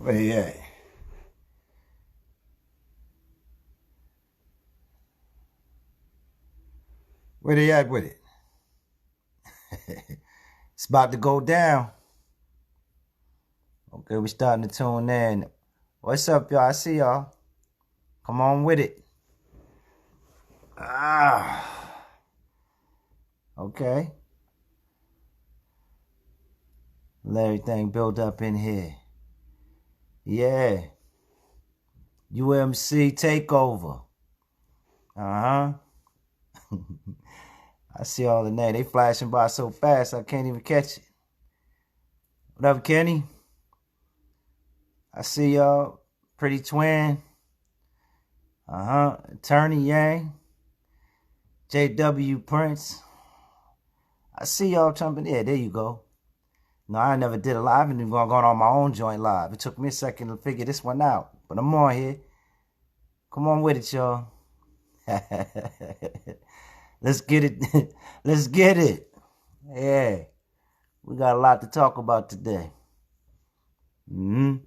Where they at? Where they at with it? It's about to go down. Okay, we starting to tune in. What's up, y'all? I see y'all. Come on with it. Okay. Let everything build up in here. Yeah. UMC TAKEOVER. I see all the names. They flashing by so fast I can't even catch it. What up, Kenny? I see y'all. Pretty Twin. Attorney Yang. JW Prince. I see y'all jumping. Yeah, there you go. No, I never did a live. I've been going on my own joint live. It took me a second to figure this one out. But I'm on here. Come on with it, y'all. Let's get it. Let's get it. Yeah. We got a lot to talk about today. Let me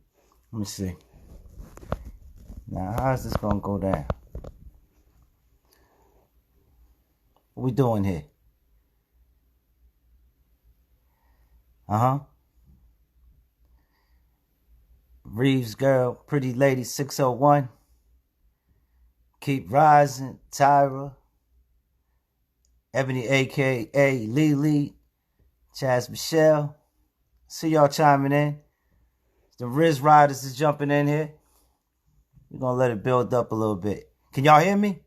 see. Now, how's this going to go down? What we doing here? Reeves girl, pretty lady 601. Keep rising, Tyra. Ebony, a.k.a. Lily. Chaz Michelle. See y'all chiming in. The Riz Riders is jumping in here. We're going to let it build up a little bit. Can y'all hear me?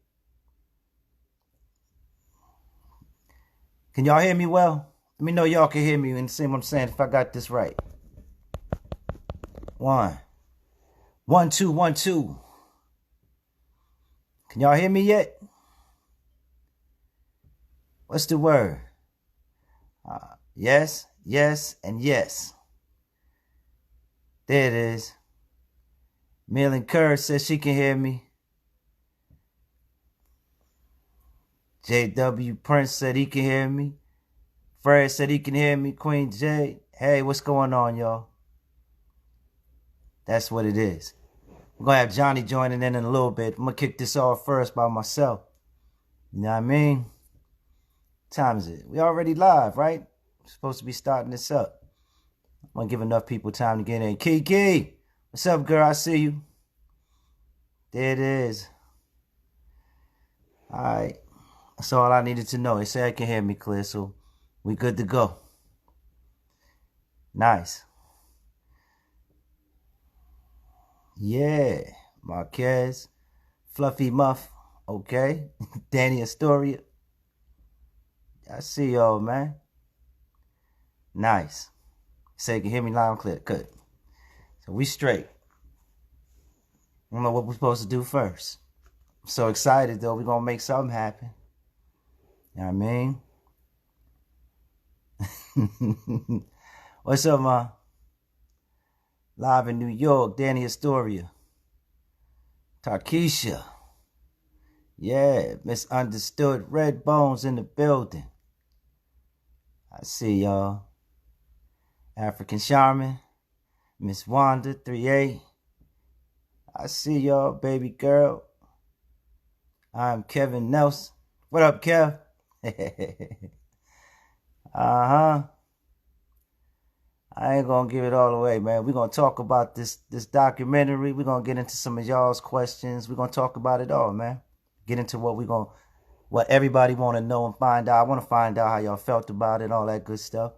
Can y'all hear me well? Let me know y'all can hear me and see what I'm saying if I got this right. 1, 1, 2, 1, 2. Can y'all hear me yet? What's the word? Yes, yes, and yes. There it is. Millen Kerr says she can hear me. JW Prince said he can hear me. Fred said he can hear me. Queen J. Hey, what's going on, y'all? That's what it is. We're going to have Johnny joining in a little bit. I'm going to kick this off first by myself. You know what I mean? What time is it? We already live, right? We're supposed to be starting this up. I'm going to give enough people time to get in. Kiki, what's up, girl? I see you. There it is. All right. That's all I needed to know. They say I can hear me clear, so we good to go. Nice. Yeah. Marquez. Fluffy Muff. Okay. Danny Astoria. I see y'all, man. Nice. Say you can hear me loud and clear. Good. So we straight. I don't know what we're supposed to do first. I'm so excited, though. We're going to make something happen. You know what I mean? What's up, ma? Live in New York, Danny Astoria. Tarkeisha. Yeah, Misunderstood. Red Bones in the building. I see y'all. African Charmin. Miss Wanda, 3A. I see y'all, baby girl. I'm Kevin Nelson. What up, Kev? I ain't gonna give it all away, man. We're gonna talk about this documentary. We're gonna get into some of y'all's questions. We're gonna talk about it all, man. Get into what everybody wanna know and find out. I wanna find out how y'all felt about it, all that good stuff.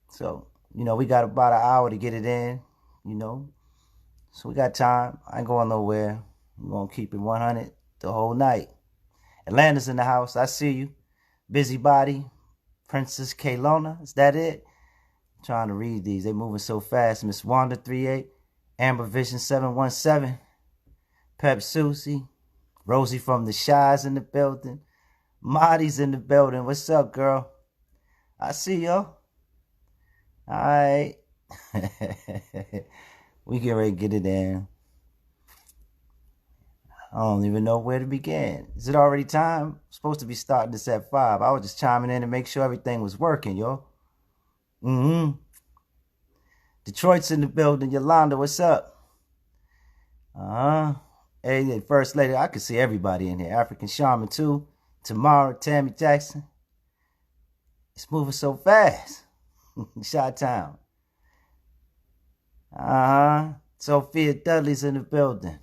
So, we got about an hour to get it in, So we got time. I ain't going nowhere. We're gonna keep it 100 the whole night. Atlanta's in the house. I see you. Busybody. Princess Kaylona. Is that it? I'm trying to read these. They moving so fast. Miss Wanda 38. Amber Vision 717. Pep Susie. Rosie from the Shies in the building. Marty's in the building. What's up, girl? I see y'all. All right. We get ready to get it in. I don't even know where to begin. Is it already time? I'm supposed to be starting this at 5. I was just chiming in to make sure everything was working, yo. Detroit's in the building. Yolanda, what's up? Uh-huh. Hey, First Lady, I can see everybody in here. African Shaman too. Tamara, Tammy Jackson. It's moving so fast. Shot Town. Uh-huh. Sophia Dudley's in the building.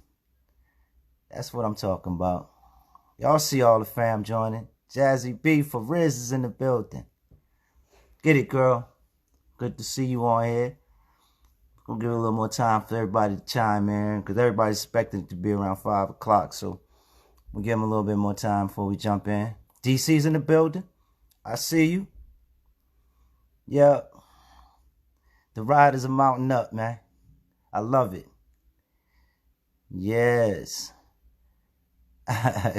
That's what I'm talking about. Y'all see all the fam joining. Jazzy B for Riz is in the building. Get it, girl. Good to see you on here. We'll give it a little more time for everybody to chime in, because everybody's expecting it to be around 5 o'clock. So we'll give them a little bit more time before we jump in. DC's in the building. I see you. Yeah. The riders are mounting up, man. I love it. Yes.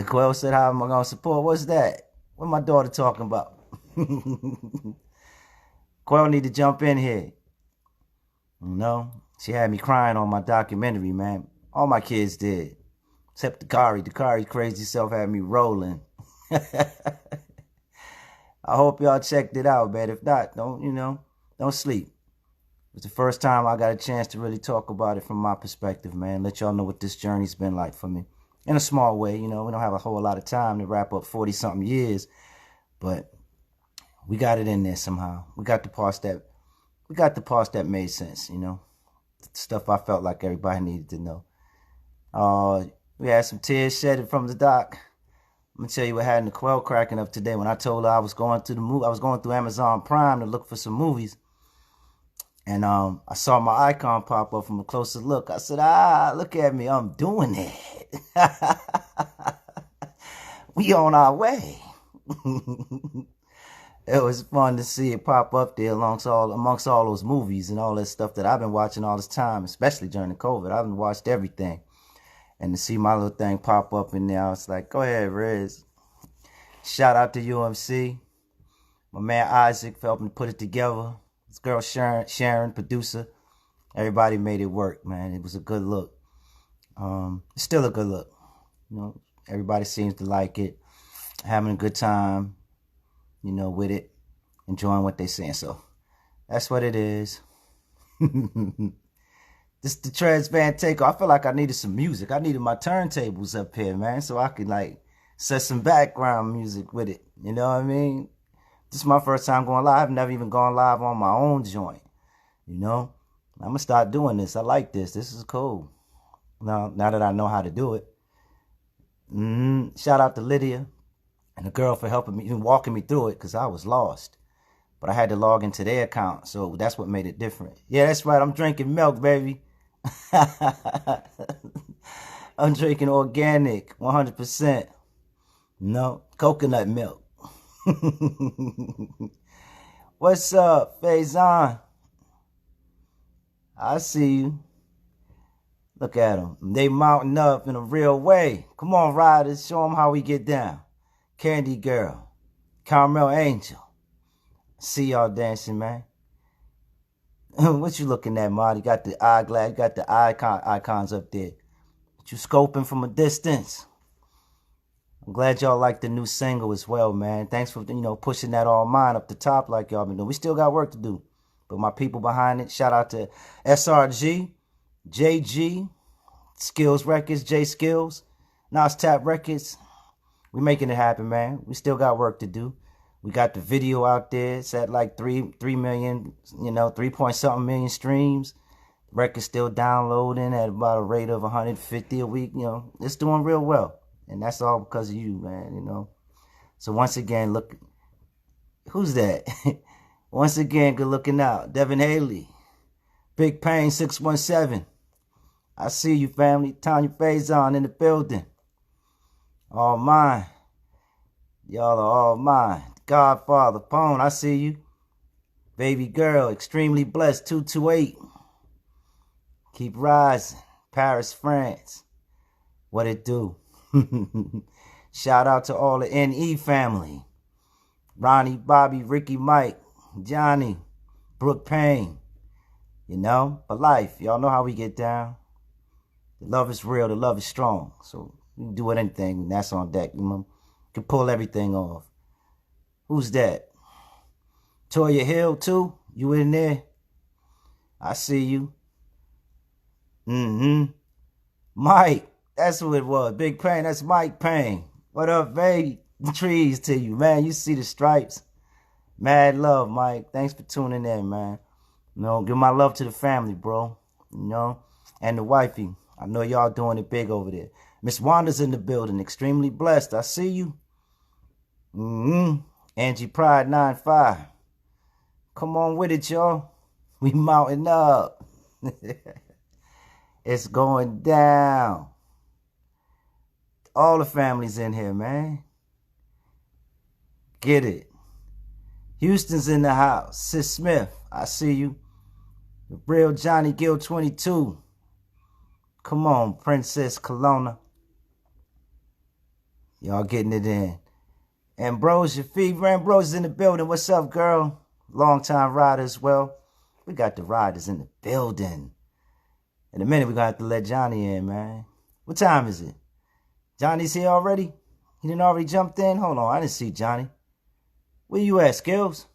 Quell said, how am I going to support? What's that? What my daughter talking about? Quell need to jump in here. You know, she had me crying on my documentary, man. All my kids did. Except Dakari. Dakari's crazy self had me rolling. I hope y'all checked it out, man. If not, don't sleep. It's the first time I got a chance to really talk about it from my perspective, man. Let y'all know what this journey's been like for me. In a small way, we don't have a whole lot of time to wrap up 40-something years, but we got it in there somehow. We got the parts that made sense, stuff I felt like everybody needed to know. We had some tears shedded from the doc. I'm gonna tell you what had the quell cracking up today when I told her I was going through Amazon Prime to look for some movies. And I saw my icon pop up from a closer look. I said, look at me, I'm doing it. We on our way. It was fun to see it pop up there amongst all those movies and all that stuff that I've been watching all this time, especially during the COVID. I've been watched everything. And to see my little thing pop up in there, I was like, go ahead, Riz. Shout out to UMC. My man Isaac for helping put it together. This girl Sharon, producer. Everybody made it work, man. It was a good look. It's still a good look. Everybody seems to like it. Having a good time, with it. Enjoying what they're saying. So that's what it is. This is the Tresvant takeover. I feel like I needed some music. I needed my turntables up here, man, so I could set some background music with it. You know what I mean? This is my first time going live. I've never even gone live on my own joint. I'm gonna start doing this. I like this. This is cool. Now that I know how to do it. Shout out to Lydia and the girl for helping me, walking me through it, because I was lost. But I had to log into their account, so that's what made it different. Yeah, that's right. I'm drinking milk, baby. I'm drinking organic, 100%. Coconut milk. What's up, Faison? I see you. Look at them. They mounting up in a real way. Come on, riders. Show them how we get down. Candy Girl. Caramel Angel. See y'all dancing, man. What you looking at, Marty? Got the eyeglass, got the icons up there. But you scoping from a distance. I'm glad y'all like the new single as well, man. Thanks for, pushing that all mine up the top like y'all been doing. We still got work to do. But my people behind it, shout out to SRG, JG, Skills Records, J Skills, Nas Tap Records. We making it happen, man. We still got work to do. We got the video out there. It's at like 3 million, 3-point-something million streams. The record's still downloading at about a rate of 150 a week. It's doing real well. And that's all because of you, man, So once again, look, who's that? Once again, good looking out. Devin Haley, Big Pain 617. I see you, family. Tanya Faison in the building. All mine. Y'all are all mine. Godfather, Pone, I see you. Baby girl, extremely blessed, 228. Keep rising. Paris, France. What it do? Shout out to all the NE family. Ronnie, Bobby, Ricky, Mike, Johnny, Brooke Payne. For life. Y'all know how we get down. The love is real. The love is strong. So we can do anything. That's on deck. You can pull everything off. Who's that? Toya Hill, too? You in there? I see you. Mike, that's who it was. Big Payne, that's Mike Payne. What up, baby? Trees to you, man. You see the stripes. Mad love, Mike. Thanks for tuning in, man. Give my love to the family, bro. And the wifey. I know y'all doing it big over there. Miss Wanda's in the building. Extremely blessed. I see you. Angie Pride 95. Come on with it, y'all. We mounting up. It's going down. All the families in here, man. Get it. Houston's in the house. Sis Smith, I see you. The real Johnny Gill 22. Come on, Princess Kelowna. Y'all getting it in. Ambrose, your fever. Ambrose is in the building. What's up, girl? Long time rider as well. We got the riders in the building. In a minute, we're going to have to let Johnny in, man. What time is it? Johnny's here already? He didn't already jumped in? Hold on, I didn't see Johnny. Where you at, Skills?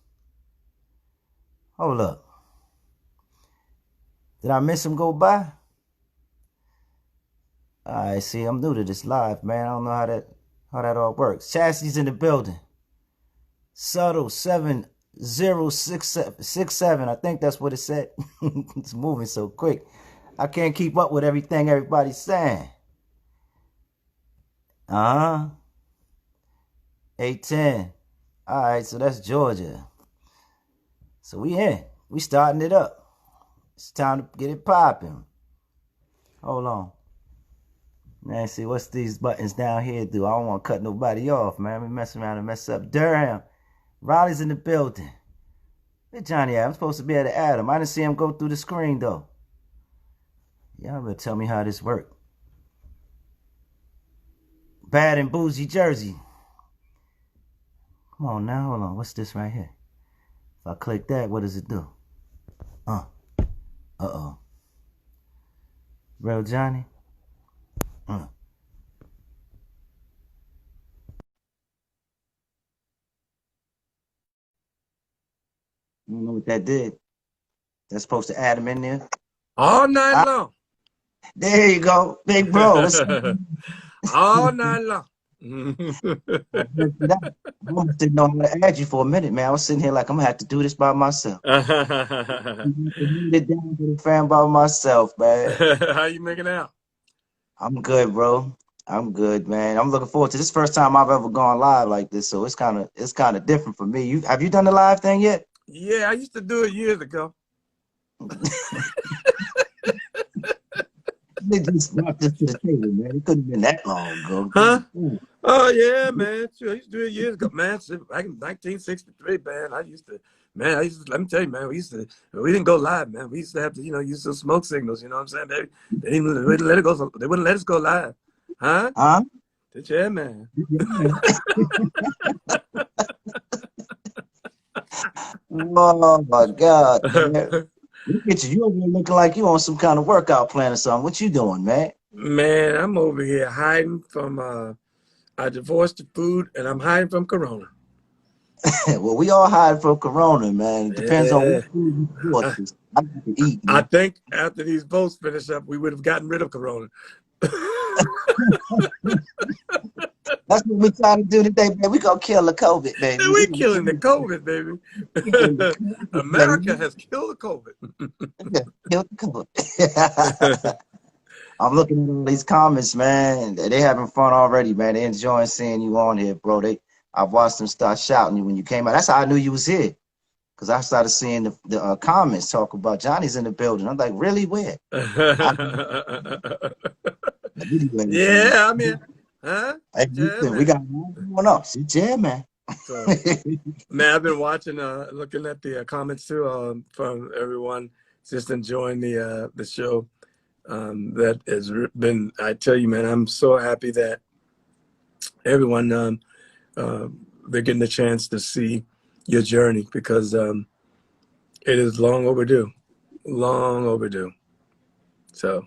Hold up. Did I miss him go by? Alright, see, I'm new to this live, man. I don't know how that all works. Chastity's in the building. Subtle 7067. I think that's what it said. It's moving so quick. I can't keep up with everything everybody's saying. 810. Alright, so that's Georgia. So we in. We starting it up. It's time to get it popping. Hold on. Man, see, what's these buttons down here do? I don't want to cut nobody off, man. We mess around and mess up. Durham. Riley's in the building. Where Johnny at? I'm supposed to be able to add him. I didn't see him go through the screen, though. Y'all better tell me how this works. Bad and Bougie Jersey. Come on now, hold on. What's this right here? If I click that, what does it do? Uh-oh. Real Johnny? I don't know what that did. That's supposed to add him in there. All night long. There you go. Big bro. All night long. I didn't know how to add you for a minute, man. I was sitting here like, I'm going to have to do this by myself. It down to the fan by myself, man. How you making out? I'm good, bro. I'm good, man. I'm looking forward to this. First time I've ever gone live like this, so it's kind of different for me. Have you done the live thing yet? Yeah, I used to do it years ago. They just brought this to the table, man. It couldn't have been that long ago. Huh? Oh yeah, man. Sure, I used to do it years ago, man. Back in 1963, man. Let me tell you, man, we didn't go live, man. We used to have to, use those smoke signals, you know what I'm saying? They wouldn't let it go, they wouldn't let us go live. Huh? Yeah, man. Oh my God, man. Look at you. You over there looking like you on some kind of workout plan or something. What you doing, man? Man, I'm over here hiding from I divorced the food, and I'm hiding from Corona. Well, we all hide from Corona, man. It depends on what food you want to eat. I think after these votes finish up, we would have gotten rid of Corona. That's what we're trying to do today, man. We're going to kill the COVID, baby. We're killing the COVID, baby. America has killed the COVID. Killed the COVID. I'm looking at all these comments, man. They having fun already, man. They enjoying seeing you on here, bro. I've watched them start shouting you when you came out. That's how I knew you was here. Because I started seeing the comments talk about Johnny's in the building. I'm like, really? Where? Yeah, I'm here. Huh? Hey, yeah, we got one up. Yeah, man. So, man, I've been watching, looking at the comments too from everyone just enjoying the show. That has been, I tell you, man, I'm so happy that everyone, they're getting the chance to see your journey, because it is long overdue. So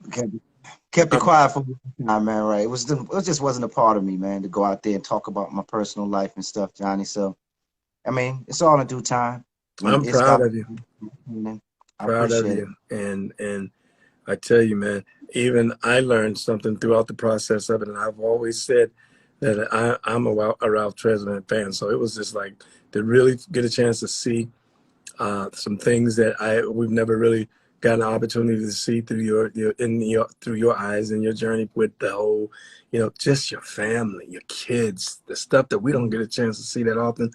kept it quiet for a time, man. Right? It just wasn't a part of me, man, to go out there and talk about my personal life and stuff, Johnny. So, I mean, it's all in due time. I'm proud of you. Proud of you, and I tell you, man, even I learned something throughout the process of it. And I've always said that I'm a Ralph Tresvant fan. So it was just like to really get a chance to see some things that we've never really gotten an opportunity to see through through your eyes and your journey with the whole, just your family, your kids, the stuff that we don't get a chance to see that often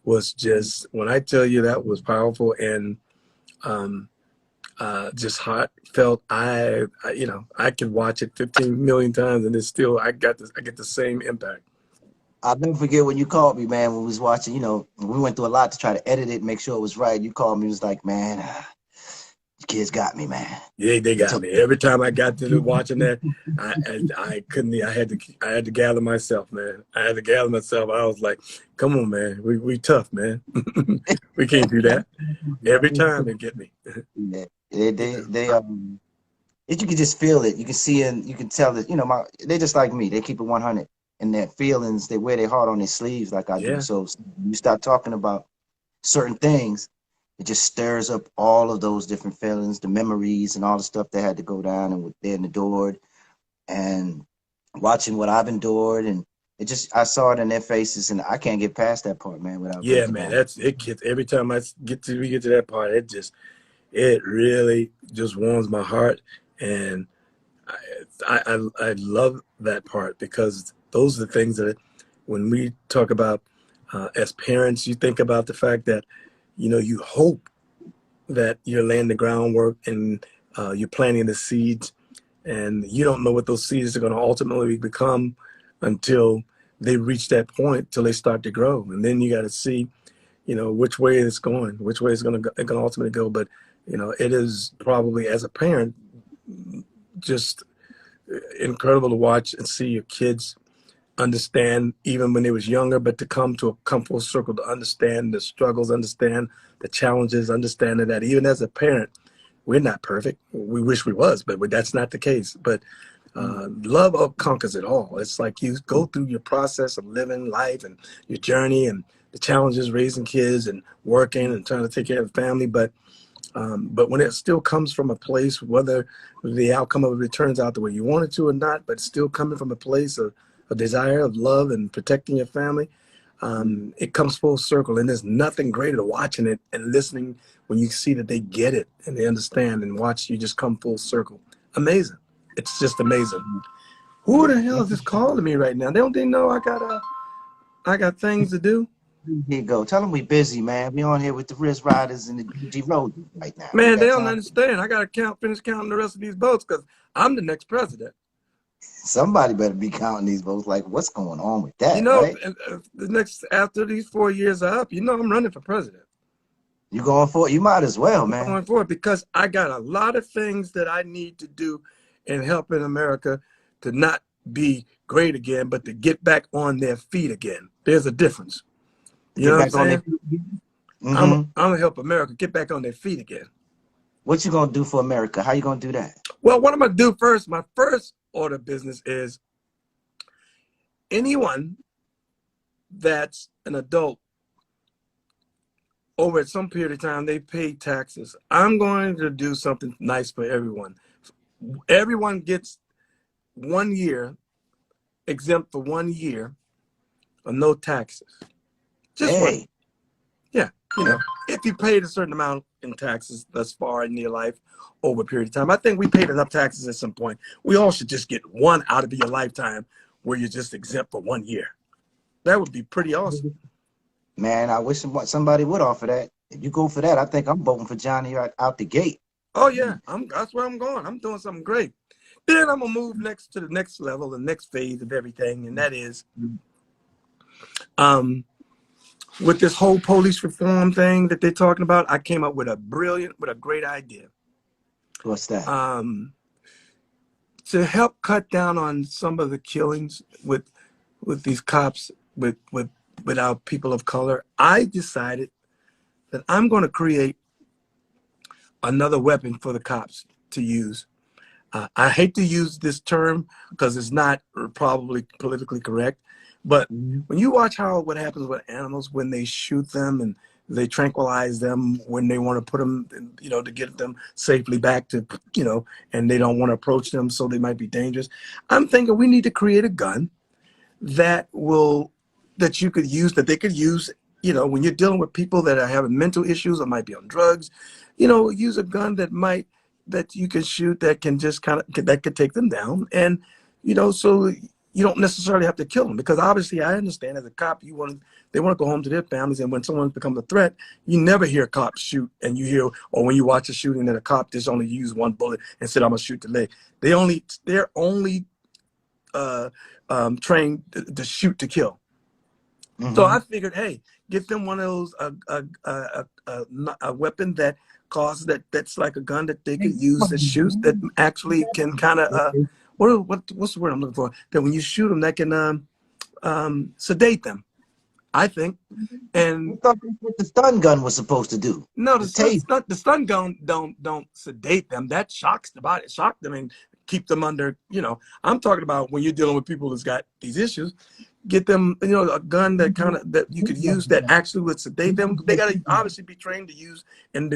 was just, when I tell you, that was powerful and just heartfelt. I could watch it 15 million times and it's still, I get the same impact. I'll never forget when you called me, man, when we was watching, we went through a lot to try to edit it, make sure it was right. You called me, it was like, man, the kids got me, man. Yeah, they got me. Every time I got to watching that, I couldn't. I had to gather myself, man. I had to gather myself. I was like, "Come on, man. We tough, man. We can't do that." Every time they get me. Yeah. You can just feel it. You can see and you can tell that they just like me. They keep it 100, and their feelings, they wear their heart on their sleeves like I do. So you start talking about certain things, it just stirs up all of those different feelings, the memories and all the stuff that had to go down and what they endured, and watching what I've endured, and I saw it in their faces, and I can't get past that part, man, without man. That's it. Every time we get to that part, it really just warms my heart, and I love that part, because those are the things that when we talk about as parents, you think about the fact that you hope that you're laying the groundwork and you're planting the seeds, and you don't know what those seeds are going to ultimately become until they reach that point, till they start to grow, and then you got to see which way it's going, which way it's going to ultimately go. But it is probably, as a parent, just incredible to watch and see your kids understand, even when they was younger, but to come full circle, to understand the struggles, understand the challenges, understanding that even as a parent, we're not perfect. We wish we was, but that's not the case. But love conquers it all. It's like you go through your process of living life and your journey and the challenges, raising kids and working and trying to take care of the family. But when it still comes from a place, whether the outcome of it turns out the way you want it to or not, but still coming from a place of a desire of love and protecting your family, it comes full circle. And there's nothing greater than watching it and listening when you see that they get it and they understand, and watch you just come full circle. Amazing. It's just amazing. Who the hell is this calling me right now? Don't they know I got things to do? Here you go. Tell them we busy, man. We on here with the Riz Riders and the GG Road right now. Man, they don't understand. I got to finish counting the rest of these votes, because I'm the next president. Somebody better be counting these votes. Like, what's going on with that, right? After these 4 years are up, I'm running for president. You going for it? You might as well, man. I'm going for it because I got a lot of things that I need to do in helping America to not be great again, but to get back on their feet again. There's a difference. You know what I'm saying? I'm going to help America get back on their feet again. What you going to do for America? How you going to do that? Well, what I'm going to do first, my first order of business is anyone that's an adult over at some period of time, they pay taxes. I'm going to do something nice for everyone. Everyone gets 1 year exempt for 1 year of no taxes. Just one. Yeah. If you paid a certain amount in taxes thus far in your life over a period of time, I think we paid enough taxes at some point. We all should just get one out of your lifetime where you're just exempt for 1 year. That would be pretty awesome. Man, I wish somebody would offer that. If you go for that, I think I'm voting for Johnny out the gate. Oh yeah, that's where I'm going. I'm doing something great. Then I'm gonna move to the next level, the next phase of everything, and that is, with this whole police reform thing that they're talking about, I came up with a great idea. What's that? To help cut down on some of the killings with these cops, with our people of color, I decided that I'm going to create another weapon for the cops to use. I hate to use this term because it's not probably politically correct, but when you watch what happens with animals when they shoot them and they tranquilize them when they want to put them, you know, to get them safely back to, you know, and they don't want to approach them, so they might be dangerous. I'm thinking we need to create a gun that you could use, that they could use, you know, when you're dealing with people that are having mental issues or might be on drugs, you know, use a gun that you can shoot that can just that could take them down. And, you know, so you don't necessarily have to kill them, because obviously I understand as a cop, they want to go home to their families. And when someone becomes a threat, you never hear cops shoot, and you hear, or when you watch a shooting that a cop just only used one bullet and said, I'm gonna shoot the leg. They're only trained to shoot to kill. So I figured, hey, get them one of those a weapon that that's like a gun that they could use that shoots, that actually can kind of what's the word I'm looking for? That when you shoot them, that can sedate them, I think. And I thought that's what the stun gun was supposed to do. no, the stun gun don't sedate them. That shocks the body, shock them, and keep them under. You know, I'm talking about when you're dealing with people that's got these issues. Get them, you know, a gun that you could use that actually would sedate them. They got to obviously be trained to use and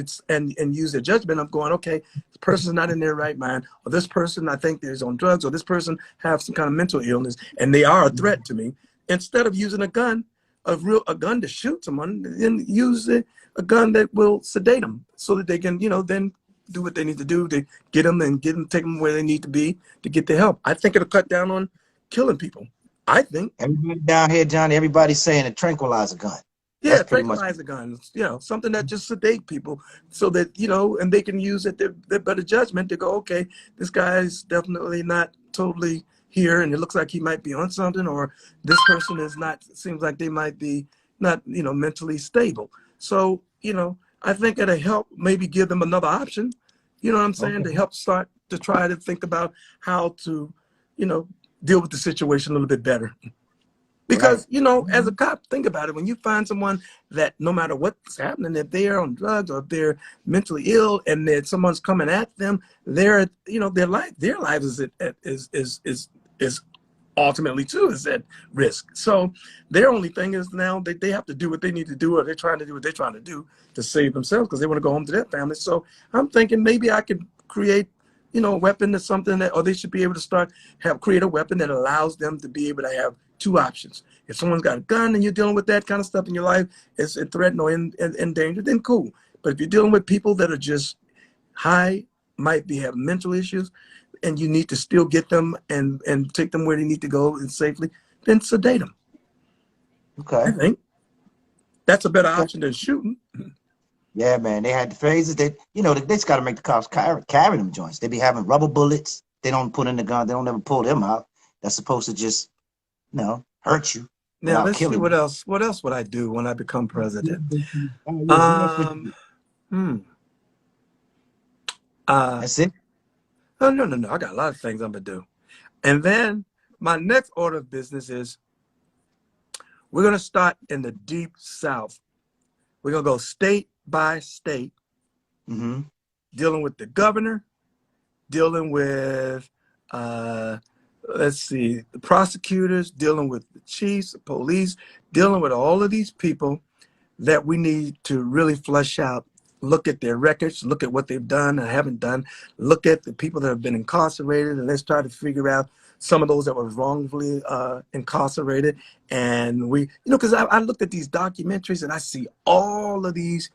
use their judgment of going, okay, this person's not in their right mind, or this person I think is on drugs, or this person have some kind of mental illness, and they are a threat to me. Instead of using a gun to shoot someone, then use a gun that will sedate them, so that they can, you know, then do what they need to do to get them and take them where they need to be to get the help. I think it'll cut down on killing people. I think everybody down here, Johnny, everybody's saying a tranquilizer gun. Yeah, tranquilizer guns, you know, something that just sedate people, so that, you know, and they can use it their better judgment to go, okay, this guy's definitely not totally here, and it looks like he might be on something, or this person is not, seems like they might be not, you know, mentally stable. So, you know, I think it'll help maybe give them another option, you know what I'm saying, to help start to try to think about how to, you know, deal with the situation a little bit better. Because, you know, as a cop, think about it. When you find someone that no matter what's happening, if they're on drugs or if they're mentally ill, and that someone's coming at them, they're, you know, their life is ultimately too is at risk. So their only thing is now they have to do what they need to do, or they're trying to do what they're trying to do to save themselves, because they want to go home to their family. So I'm thinking maybe I could create, you know, a weapon or something that, or they should be able to create a weapon that allows them to be able to have two options. If someone's got a gun and you're dealing with that kind of stuff in your life, it's a threat or in danger, then cool. But if you're dealing with people that are just high, might be having mental issues, and you need to still get them and take them where they need to go and safely, then sedate them. Okay. I think that's a better option than shooting. Yeah, man. They had the phases that, you know, they just got to make the cops carry them joints. They be having rubber bullets. They don't put in the gun. They don't ever pull them out. That's supposed to just, you know, hurt you. Now let's see what else. What else would I do when I become president? That's it. Oh, no. I got a lot of things I'm gonna do. And then my next order of business is we're gonna start in the deep South. We're gonna go state by state, dealing with the governor, dealing with let's see, the prosecutors, dealing with the chiefs, the police, dealing with all of these people that we need to really flesh out, look at their records, look at what they've done and haven't done, look at the people that have been incarcerated, and let's try to figure out some of those that were wrongfully incarcerated. And we, you know, because I looked at these documentaries and I see all of these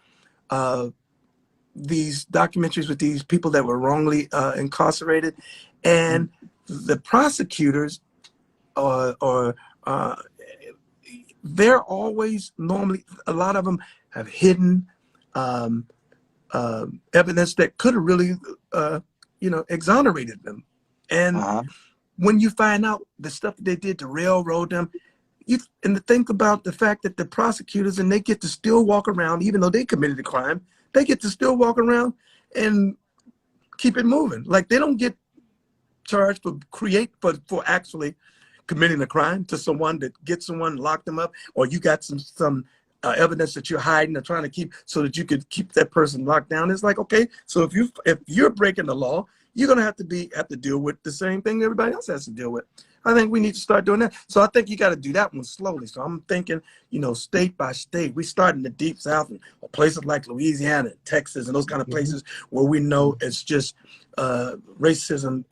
documentaries with these people that were wrongly incarcerated, and the prosecutors they're always, normally, a lot of them have hidden evidence that could have really, you know, exonerated them. And when you find out the stuff that they did to railroad them, and to think about the fact that the prosecutors, and they get to still walk around, even though they committed the crime, they get to still walk around and keep it moving. Like, they don't get charged for actually committing a crime to someone, that gets someone, lock them up, or you got some evidence that you're hiding or trying to keep so that you could keep that person locked down. It's like, okay, so if you're breaking the law, you're going to have to deal with the same thing everybody else has to deal with. I think we need to start doing that. So I think you got to do that one slowly. So I'm thinking, you know, state by state. We start in the deep South and places like Louisiana, Texas, and those kind of places where we know it's just racism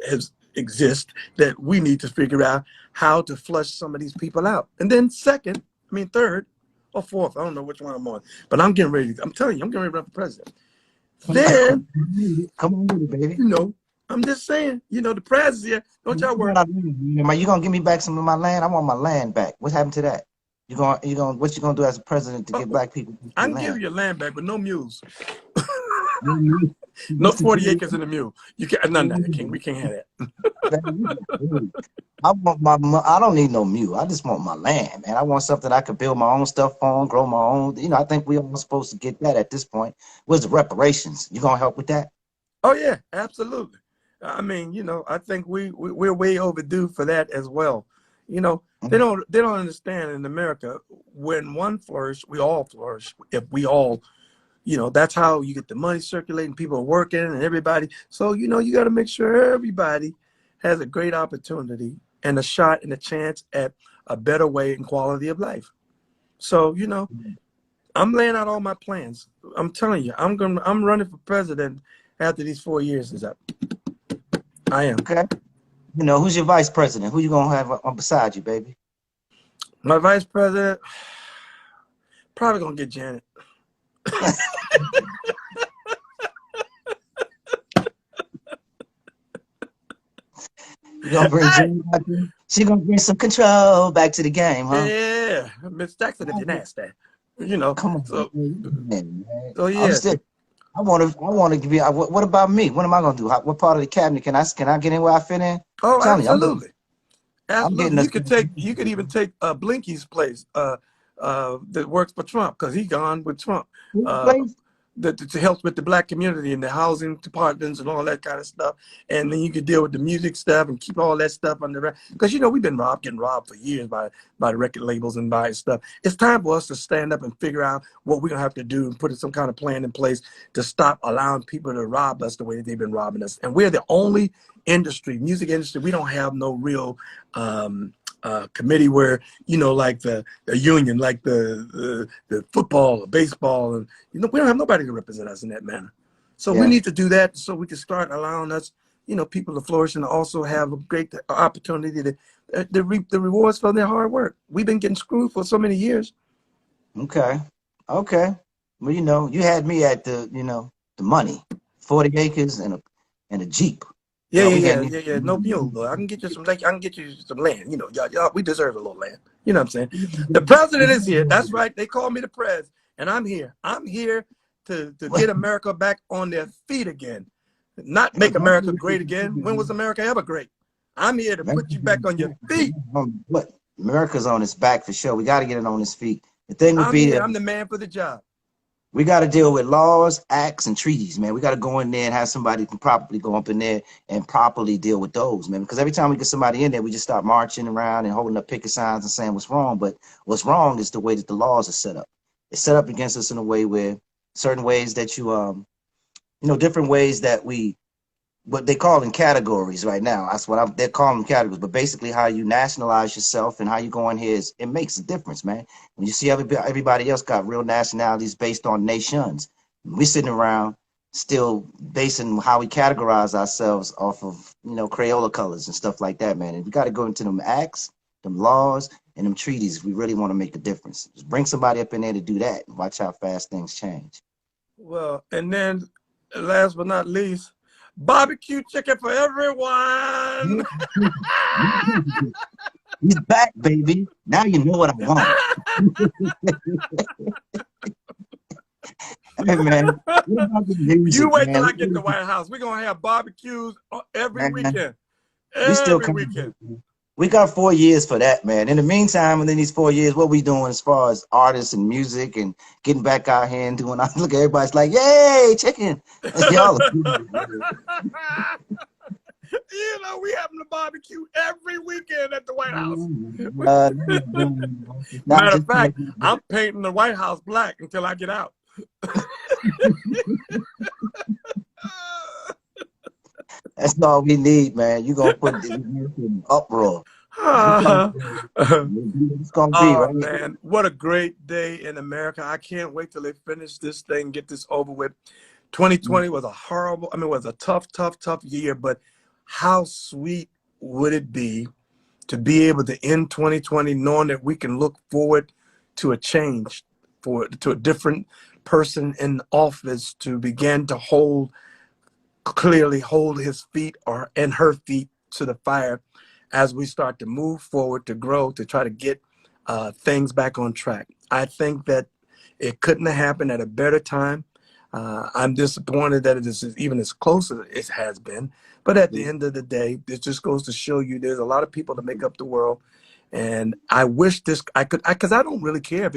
exists, that we need to figure out how to flush some of these people out. And then third or fourth, I don't know which one I'm on, but I'm telling you, I'm getting ready to run for president. Then, come on with it, baby. You know, I'm just saying, you know, the prize is here. Don't y'all worry. You gonna give me back some of my land? I want my land back. What happened to that? What you gonna do as a president to get black people? I can give you your land back, but no mules. No 40 acres in a mule. You can't. No, we can't have that. I don't need no mule. I just want my land, man. I want something I could build my own stuff on, grow my own. You know, I think we all supposed to get that at this point. What's the reparations? You gonna help with that? Oh yeah, absolutely. I mean, you know, I think we're way overdue for that as well. You know, they don't understand in America, when one flourish, we all flourish. If we all, you know, that's how you get the money circulating, people are working and everybody. So, you know, you got to make sure everybody has a great opportunity and a shot and a chance at a better way and quality of life. So, you know, I'm laying out all my plans. I'm telling you, I'm running for president after these 4 years is up. I am. Okay. You know, who's your vice president? Who you gonna have on beside you, baby? My vice president, probably gonna get Janet. You gonna bring Janet back in? She gonna bring some control back to the game, huh? Yeah, Miss Jackson, if you're nasty, you know. Come on, so, man. So yeah. I want to give you. What about me? What am I gonna do? What part of the cabinet can I get in where I fit in? Oh, absolutely. Absolutely. You could even take Blinky's place. That works for Trump, because he gone with Trump. To help with the black community and the housing departments and all that kind of stuff. And then you could deal with the music stuff and keep all that stuff under, because, you know, we've been getting robbed for years by the record labels and by stuff. It's time for us to stand up and figure out what we're gonna have to do and put some kind of plan in place to stop allowing people to rob us the way that they've been robbing us. And we're the only music industry, we don't have no real committee where, you know, like the union, like the football or baseball, and, you know, we don't have nobody to represent us in that manner. So we need to do that so we can start allowing us, you know, people to flourish and also have a great opportunity to reap the rewards for their hard work. We've been getting screwed for so many years. Okay. Well, you know, you had me at the money, 40 acres and a Jeep. Yeah. No mule, though. I can get you some land. You know, y'all, we deserve a little land. You know what I'm saying? The president is here. That's right. They call me the prez, and I'm here. I'm here to get America back on their feet again. Not make America great again. When was America ever great? I'm here to put you back on your feet. What? America's on its back for sure. We got to get it on its feet. The thing would be I'm the man for the job. We got to deal with laws, acts, and treaties, man. We got to go in there and have somebody can properly go up in there and properly deal with those, man. Because every time we get somebody in there, we just start marching around and holding up picket signs and saying what's wrong. But what's wrong is the way that the laws are set up. It's set up against us in a way where certain ways that different ways that what they call in categories right now. That's what they're calling categories. But basically, how you nationalize yourself and how you go in here it makes a difference, man. When you see everybody else got real nationalities based on nations, we're sitting around still basing how we categorize ourselves off of Crayola colors and stuff like that, man. And we got to go into them acts, them laws, and them treaties if we really want to make a difference. Just bring somebody up in there to do that and watch how fast things change. Well, and then last but not least, barbecue chicken for everyone. He's back, baby. Now you know what I want. Hey, man. You wait till I get to the White House. We're going to have barbecues every weekend. Every weekend. We got 4 years for that, man. In the meantime, within these 4 years, what we doing as far as artists and music and getting back out here and doing, look, everybody's like, yay, chicken. Y'all you know, we having a barbecue every weekend at the White House. Matter of fact, I'm painting the White House black until I get out. That's all we need, man. You gonna put the America in uproar. oh It's gonna be right. man, what a great day in America. I can't wait till they finish this thing, get this over with. 2020 was a horrible, I mean, it was a tough year, but how sweet would it be to be able to end 2020 knowing that we can look forward to a change, to a different person in office to begin to clearly hold his feet and her feet to the fire as we start to move forward, to grow, to try to get things back on track. I think that it couldn't have happened at a better time. I'm disappointed that it is even as close as it has been. But at the end of the day, it just goes to show you there's a lot of people to make up the world. And I wish because I don't really care if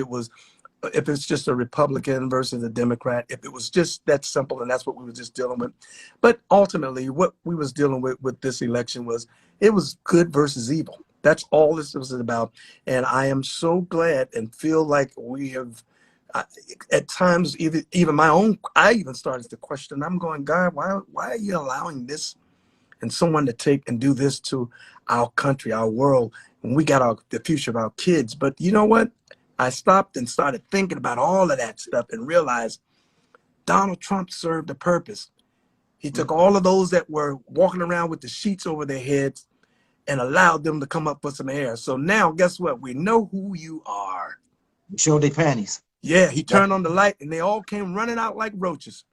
it's just a Republican versus a Democrat, if it was just that simple and that's what we were just dealing with. But ultimately, what we was dealing with this election it was good versus evil. That's all this was about. And I am so glad and feel like we have, at times, even I even started to question. I'm going, God, why are you allowing this and someone to take and do this to our country, our world, when we got the future of our kids? But you know what? I stopped and started thinking about all of that stuff and realized Donald Trump served a purpose. He took all of those that were walking around with the sheets over their heads and allowed them to come up with some air. So now, guess what? We know who you are. Show their panties. Yeah, he turned on the light and they all came running out like roaches.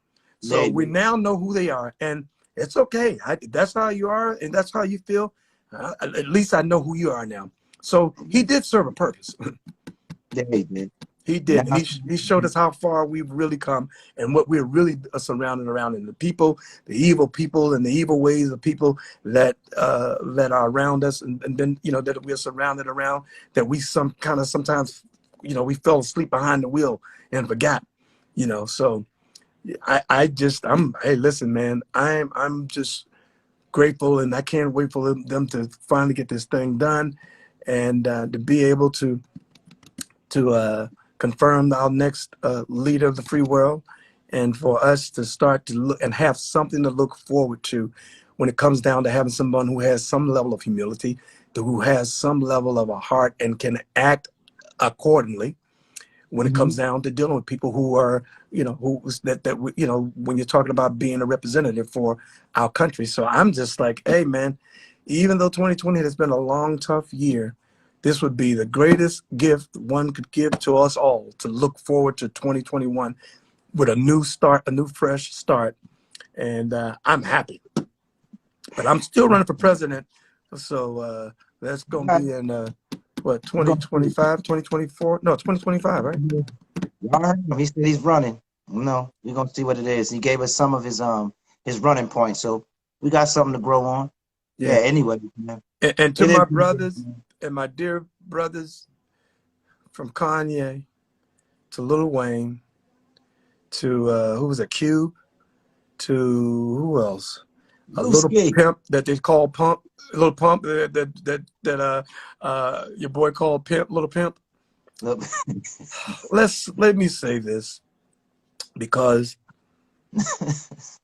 So we now know who they are. And it's okay. That's how you are and that's how you feel. At least I know who you are now. So he did serve a purpose. Yeah, he did. He did. He showed us how far we've really come and what we're really surrounded around, and the evil people and the evil ways of people that are around us, and then that we're surrounded around, that we sometimes we fell asleep behind the wheel and forgot. So hey, listen, man, I'm just grateful, and I can't wait for them to finally get this thing done, and to be able to confirm our next leader of the free world, and for us to start to look and have something to look forward to when it comes down to having someone who has some level of humility, who has some level of a heart and can act accordingly when it comes down to dealing with people who are, when you're talking about being a representative for our country. So I'm just like, hey, man, even though 2020 has been a long, tough year, this would be the greatest gift one could give to us all, to look forward to 2021 with a new start, a new fresh start. And I'm happy. But I'm still running for president. So that's going to be in, 2025, 2024? No, 2025, right? Y'all heard him. He said he's running. No, we're going to see what it is. He gave us some of his running points. So we got something to grow on. Yeah, anyway. Man. And to my brothers and my dear brothers, from Kanye to Lil Wayne to who was it, Cube, to who else? A little pimp that they call Pump, Little Pump that your boy called Pimp, Little Pimp. Let me say this, because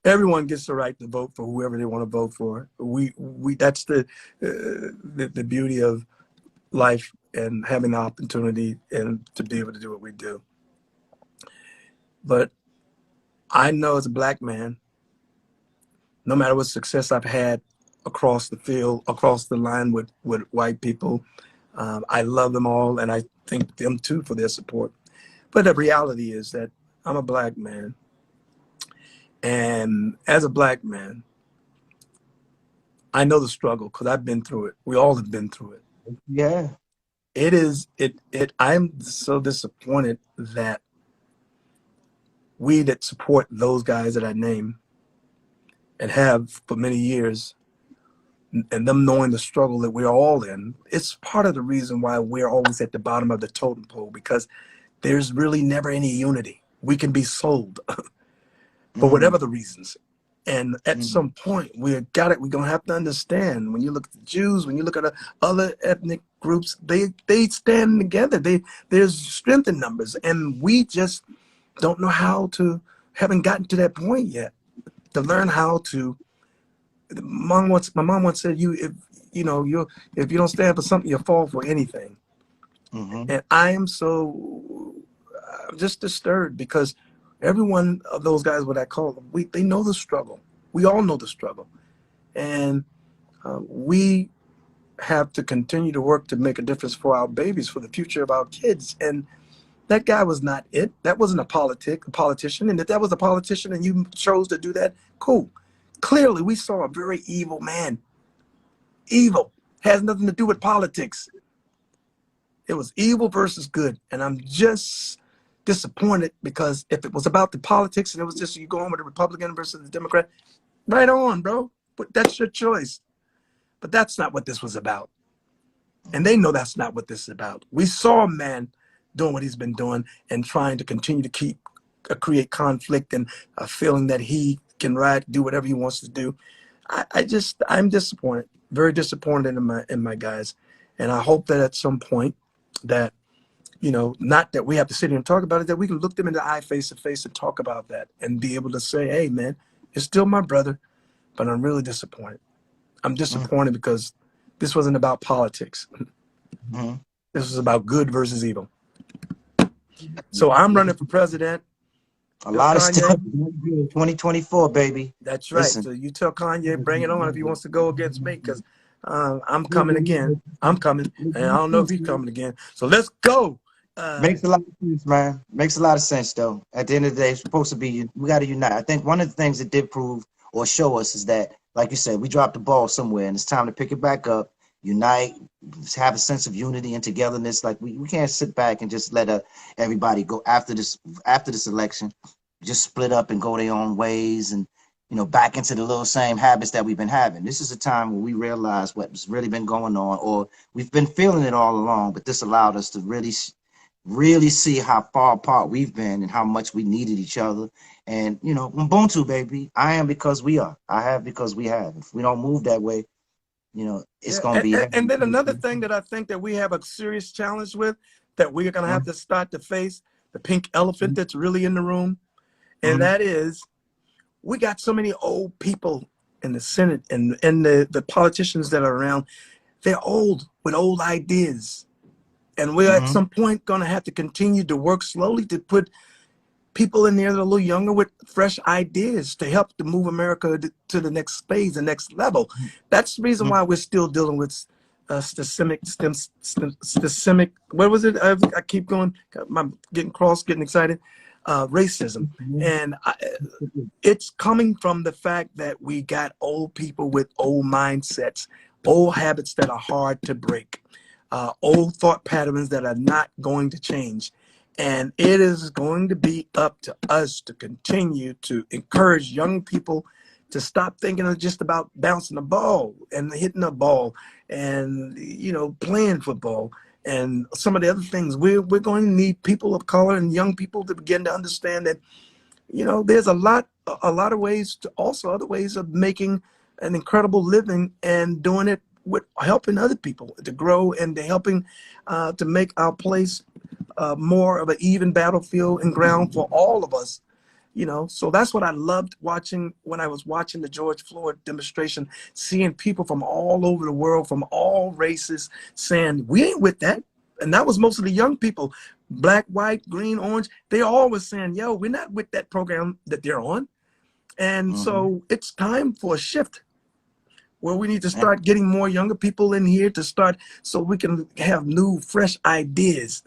everyone gets the right to vote for whoever they want to vote for. That's the beauty of life and having the opportunity and to be able to do what we do. But I know as a black man, no matter what success I've had across the field, across the line with white people, I love them all, and I thank them too for their support. But the reality is that I'm a black man. And as a black man, I know the struggle because I've been through it. We all have been through it. Yeah. I'm so disappointed that we that support those guys that I name and have for many years, and them knowing the struggle that we're all in, it's part of the reason why we're always at the bottom of the totem pole, because there's really never any unity. We can be sold for whatever the reasons. And at some point, we're going to have to understand, when you look at the Jews, when you look at other ethnic groups, they stand together. There's strength in numbers. And we just don't know haven't gotten to that point yet, to learn how to my mom once said, if you know, if you don't stand for something, you'll fall for anything. And I am so just disturbed because every one of those guys, what I call them, they know the struggle. We all know the struggle. And we have to continue to work to make a difference for our babies, for the future of our kids. And that guy was not it. That wasn't a politician. And if that was a politician and you chose to do that, cool. Clearly, we saw a very evil man. Evil has nothing to do with politics. It was evil versus good. And I'm just disappointed because if it was about the politics and it was just you going with the Republican versus the Democrat, right on, bro. But that's your choice. But that's not what this was about. And they know that's not what this is about. We saw a man doing what he's been doing and trying to continue to create conflict and a feeling that he can do whatever he wants to do. I'm disappointed, very disappointed in my guys. And I hope that at some point that, you know, not that we have to sit here and talk about it, that we can look them in the eye face to face and talk about that and be able to say, hey, man, you're still my brother, but I'm really disappointed. I'm disappointed because this wasn't about politics. This was about good versus evil. So I'm running for president. A lot of stuff. 2024, baby. That's right. Listen. So you tell Kanye, bring it on if he wants to go against me, because I'm coming again. I'm coming, and I don't know if he's coming again. So let's go. Makes a lot of sense, man. Makes a lot of sense, though. At the end of the day, it's supposed to be, we got to unite. I think one of the things it did prove or show us is that, like you said, we dropped the ball somewhere, and it's time to pick it back up, unite, have a sense of unity and togetherness. Like we can't sit back and just let everybody go after this election, just split up and go their own ways and, you know, back into the little same habits that we've been having. This is a time where we realize what's really been going on, or we've been feeling it all along, but this allowed us to really see how far apart we've been and how much we needed each other. And, you know, Ubuntu, baby, I am because we are. I have because we have. If we don't move that way, you know, it's going to be. And then another thing that I think that we have a serious challenge with, that we're going to have to start to face, the pink elephant that's really in the room. And that is, we got so many old people in the Senate and the politicians that are around. They're old with old ideas. And we're at some point going to have to continue to work slowly to put people in there that are a little younger with fresh ideas to help to move America to the next phase, the next level. That's the reason why we're still dealing with systemic, what was it? I keep going, I'm getting cross, getting excited. Racism. And it's coming from the fact that we got old people with old mindsets, old habits that are hard to break. Old thought patterns that are not going to change. And it is going to be up to us to continue to encourage young people to stop thinking just about bouncing a ball and hitting a ball and, you know, playing football and some of the other things. We're going to need people of color and young people to begin to understand that, you know, there's a lot of ways to, also other ways of making an incredible living and doing it with helping other people to grow and to helping to make our place more of an even battlefield and ground for all of us, you know. So that's what I loved watching when I was watching the George Floyd demonstration, seeing people from all over the world, from all races, saying, we ain't with that. And that was most of the young people, black, white, green, orange. They all was saying, yo, we're not with that program that they're on. And so it's time for a shift, where we need to start getting more younger people in here to start so we can have new, fresh ideas.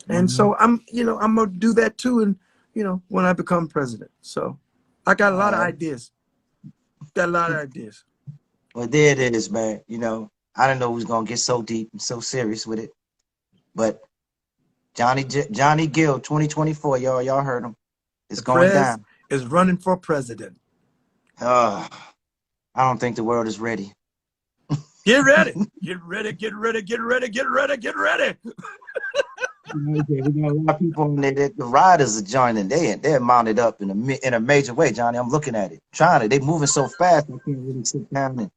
And so I'm going to do that too. And, you know, when I become president. So I got a lot of ideas. Well, there it is, man. You know, I didn't know we was going to get so deep and so serious with it. But Johnny Gill, 2024, y'all heard him. It's going down. Is running for president. I don't think the world is ready. Get ready. Get ready. Get ready. Get ready. Get ready. Get ready. We got a lot of people in there. The riders are joining. They're mounted up in a major way, Johnny. I'm looking at it. They're moving so fast. I can't really sit down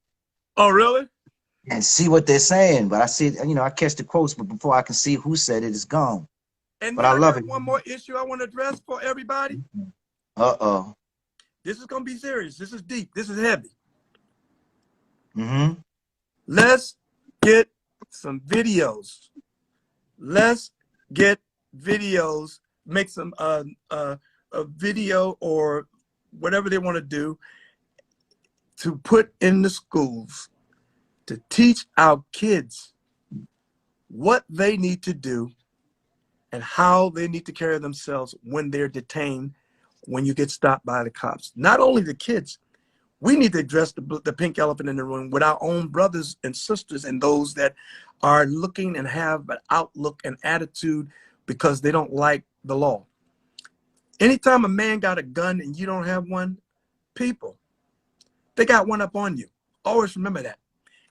and see what they're saying. But I see, you know, I catch the quotes, but before I can see who said it, it's gone. And but I love it. One more issue I want to address for everybody. Uh-oh. This is going to be serious. This is deep. This is heavy. Mm-hmm. Let's get some videos. Let's get videos. Make some a video or whatever they want to do to put in the schools to teach our kids what they need to do and how they need to carry themselves when they're detained, when you get stopped by the cops. Not only the kids, we need to address the pink elephant in the room with our own brothers and sisters and those that are looking and have an outlook and attitude because they don't like the law. Anytime a man got a gun and you don't have one, people, they got one up on you. Always remember that.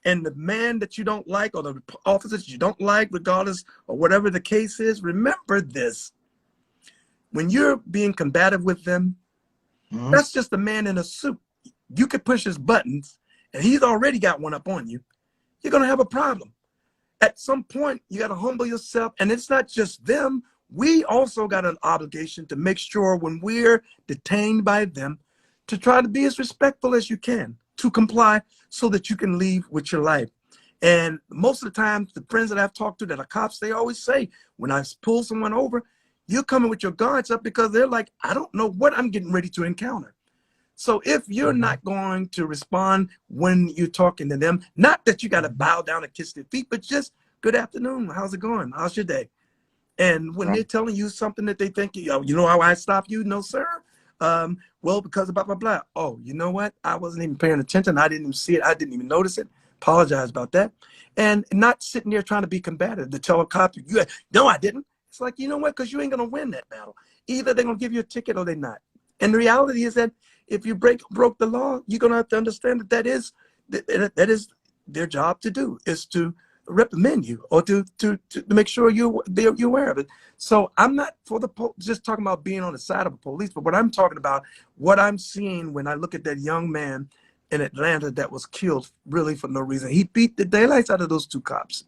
And the man that you don't like or the officers you don't like, regardless of whatever the case is, remember this. When you're being combative with them, that's just a man in a suit. You could push his buttons and he's already got one up on you. You're going to have a problem. At some point, you got to humble yourself. And it's not just them. We also got an obligation to make sure when we're detained by them to try to be as respectful as you can, to comply so that you can leave with your life. And most of the time, the friends that I've talked to that are cops, they always say, when I pull someone over, you're coming with your guards up because they're like, I don't know what I'm getting ready to encounter. So if you're not going to respond when you're talking to them, not that you got to bow down and kiss their feet, but just good afternoon, how's it going? How's your day? And when they're telling you something that they think, you know how I stop you? No, sir. Well, because of blah, blah, blah. Oh, you know what? I wasn't even paying attention. I didn't even see it. I didn't even notice it. Apologize about that. And not sitting there trying to be combative to tell a cop, no, I didn't. It's like, you know what? Because you ain't going to win that battle. Either they're going to give you a ticket or they're not. And the reality is that if you broke the law, you're going to have to understand that that is their job to do, is to reprimand you or to make sure you're aware of it. So I'm not for just talking about being on the side of the police, but what I'm talking about, what I'm seeing when I look at that young man in Atlanta that was killed really for no reason. He beat the daylights out of those two cops.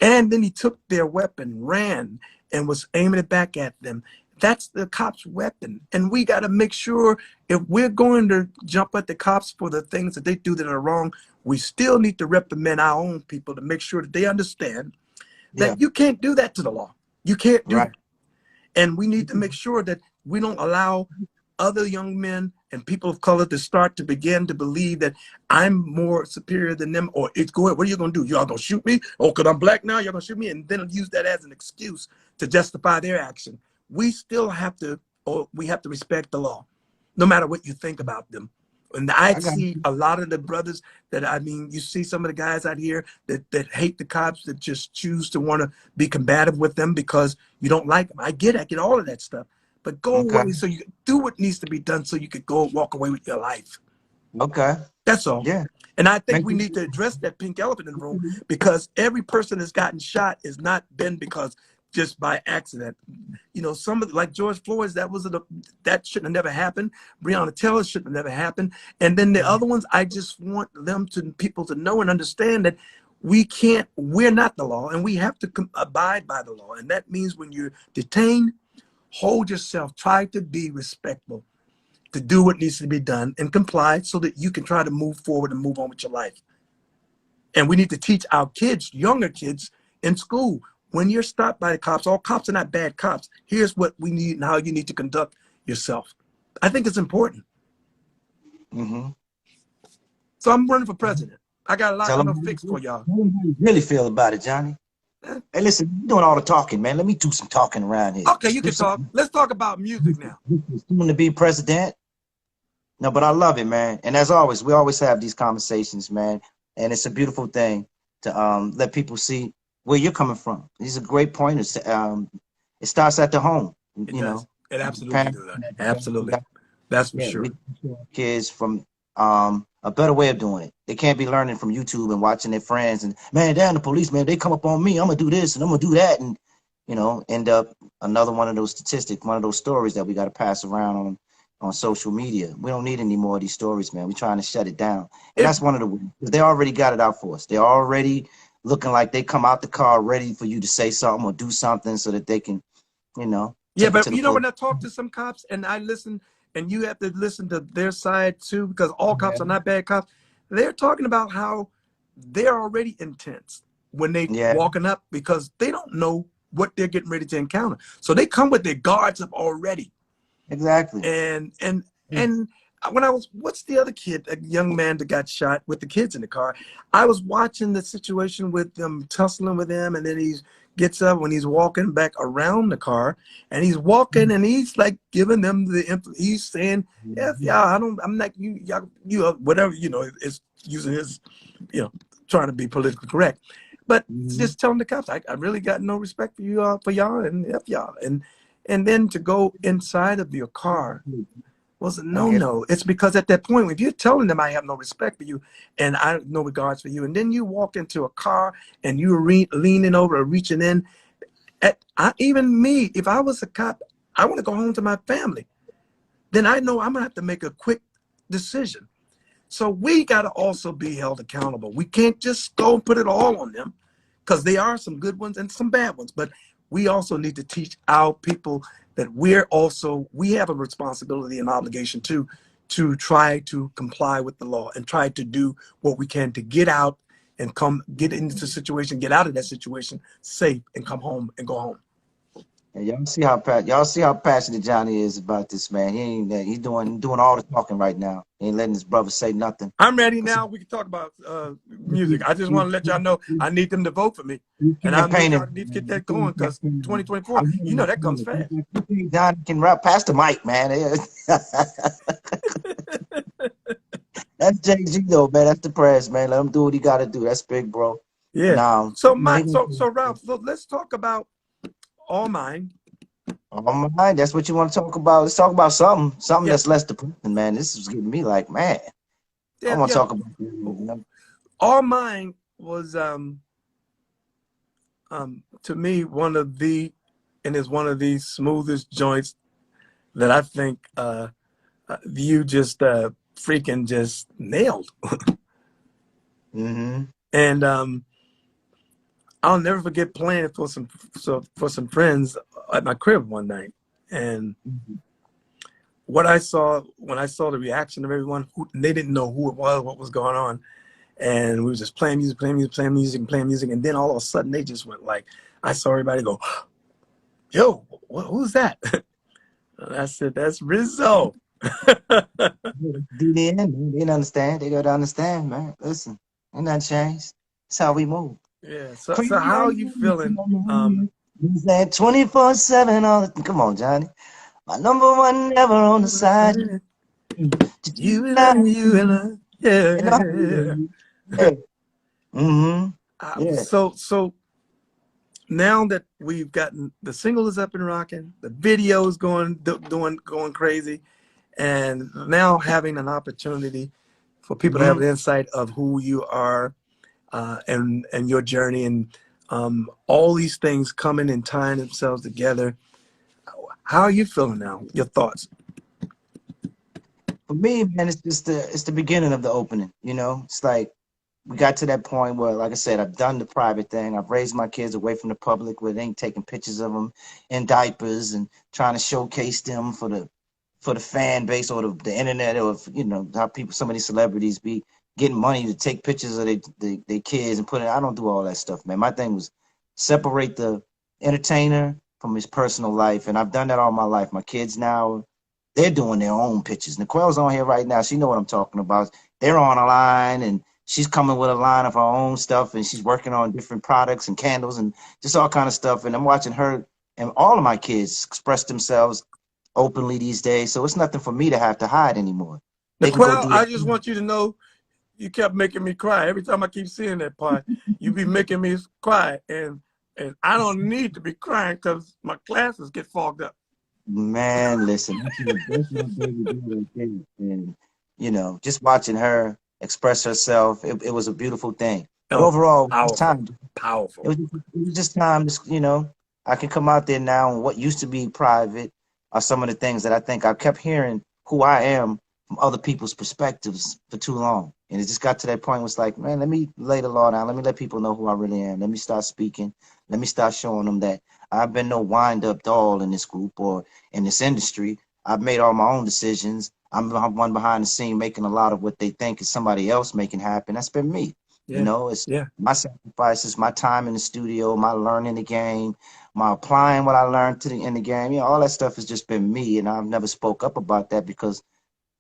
And then he took their weapon, ran, and was aiming it back at them. That's the cop's weapon. And we got to make sure if we're going to jump at the cops for the things that they do that are wrong, we still need to reprimand our own people to make sure that they understand that you can't do that to the law. You can't do that. And we need to make sure that we don't allow other young men and people of color to begin to believe that I'm more superior than them, or it's go ahead, what are you going to do? Y'all going to shoot me? Oh, because I'm black now, y'all going to shoot me? And then use that as an excuse to justify their action. We still have to, or we have to respect the law, no matter what you think about them. And I see a lot of the brothers that, I mean, you see some of the guys out here that hate the cops, that just choose to want to be combative with them because you don't like them. I get all of that stuff. But go away so you can do what needs to be done so you could go walk away with your life. That's all. Yeah. And I think we need to address that pink elephant in the room, because every person that's gotten shot has not been because just by accident. You know, some of like George Floyd's, that shouldn't have never happened. Breonna Taylor shouldn't have never happened. And then the other ones, I just want people to know and understand that we're not the law, and we have to abide by the law. And that means when you're detained, hold yourself, try to be respectful, to do what needs to be done and comply so that you can try to move forward and move on with your life. And we need to teach our kids, younger kids in school, when you're stopped by the cops, all cops are not bad cops. Here's what we need and how you need to conduct yourself. I think it's important. So I'm running for president. I got a lot I'm gonna fix for y'all. How you really feel about it, Johnny? Hey, listen, you're doing all the talking, man. Let me do some talking around here. Okay, you can talk. Let's talk about music now. Soon to be president. No, but I love it, man. And as always, we always have these conversations, man. And it's a beautiful thing to let people see where you're coming from. These are great pointers. It starts at the home. You know, it absolutely does. Absolutely, that's for sure. Kids from a better way of doing it. They can't be learning from YouTube and watching their friends and, man, they're the police, man. They come up on me. I'm gonna do this and I'm gonna do that, and you know, end up another one of those statistics, one of those stories that we got to pass around on social media. We don't need any more of these stories, man. We're trying to shut it down. And that's one of the, they already got it out for us. They're already looking like they come out the car ready for you to say something or do something so that they can, you know. Yeah, but you know, when I talk to some cops and I listen, and you have to listen to their side too, because all cops are not bad cops. They're talking about how they're already intense when they Yeah, walking up because they don't know what they're getting ready to encounter. So they come with their guards up already. exactly. And when I was, what's the other kid, a young man that got shot with the kids in the car? I was watching the situation with them tussling with him, and then he gets up when he's walking back around the car, and he's walking and he's like giving them he's saying, "F y'all, I'm not you, y'all, you whatever, is using his, trying to be politically correct, but just telling the cops, I really got no respect for y'all, and F y'all, and then to go inside of your car was a I get no. It's because at that point, if you're telling them I have no respect for you and I have no regards for you, and then you walk into a car and you're leaning over or reaching in, even me, if I was a cop, I want to go home to my family. Then I know I'm gonna have to make a quick decision. So we got to also be held accountable. We can't just go and put it all on them, because there are some good ones and some bad ones. But we also need to teach our people that we have a responsibility and obligation to try to comply with the law and try to do what we can to get out and get into the situation, get out of that situation safe, and come home and go home. And y'all see how passionate Johnny is about this, man. He's doing all the talking right now. He ain't letting his brother say nothing. I'm ready now. We can talk about music. I just want to let y'all know I need them to vote for me. And I need y'all to get that going, because 2024, that comes fast. Johnny can rap. Pass the mic, man. That's JG though, man. That's the press, man. Let him do what he got to do. That's big, bro. Yeah. And So Ralph, let's talk about All Mine. All Mine. That's what you want to talk about. Let's talk about something Yeah. that's less depressing, man. This is getting me like, man. I want to talk about All Mine was to me is one of the smoothest joints that I think you just freaking just nailed. And I'll never forget playing for some friends at my crib one night, and what I saw when I saw the reaction of everyone, they didn't know who it was, what was going on, and we were just playing music, and then all of a sudden they just went like, I saw everybody go, "Yo, who's that?" And I said, "That's Rizzo." They didn't understand. They gotta understand, man. Listen, ain't nothing changed. That's how we move. Yeah. So how are you feeling? 24/7. Come on, Johnny. My number one never on the side. You and yeah. Hey. Yeah. So now that we've gotten the single is up and rocking, the video is going crazy, and now having an opportunity for people to have an insight of who you are, and your journey, and all these things coming and tying themselves together. How are you feeling now? Your thoughts? For me, man, it's the beginning of the opening. It's like we got to that point where, like I said, I've done the private thing. I've raised my kids away from the public, where they ain't taking pictures of them in diapers and trying to showcase them for the fan base or the internet, or how some of these celebrities be getting money to take pictures of their kids and put it. I don't do all that stuff, man. My thing was separate the entertainer from his personal life, and I've done that all my life. My kids now, they're doing their own pictures. Nicole's on here right now. She know what I'm talking about. They're on a line, and she's coming with a line of her own stuff, and she's working on different products and candles and just all kind of stuff. And I'm watching her and all of my kids express themselves openly these days. So it's nothing for me to have to hide anymore. They can go Nicole, do I that. just want you to know, you kept making me cry. Every time I keep seeing that part, you be making me cry. And I don't need to be crying, because my classes get fogged up. Man, listen, that's my baby girl right there. And, just watching her express herself, it was a beautiful thing. But Oh, overall, it's powerful, time. powerful. It was just time to, I can come out there now, and what used to be private are some of the things that I think I kept hearing who I am from other people's perspectives for too long. And it just got to that point where it's like, man, let me lay the law down. Let me let people know who I really am. Let me start speaking. Let me start showing them that I've been no wind-up doll in this group or in this industry. I've made all my own decisions. I'm one behind the scene making a lot of what they think is somebody else making happen. That's been me. You Yeah. know, it's Yeah. my sacrifices, my time in the studio, my learning the game, my applying what I learned in the game. You know, all that stuff has just been me, and I've never spoke up about that because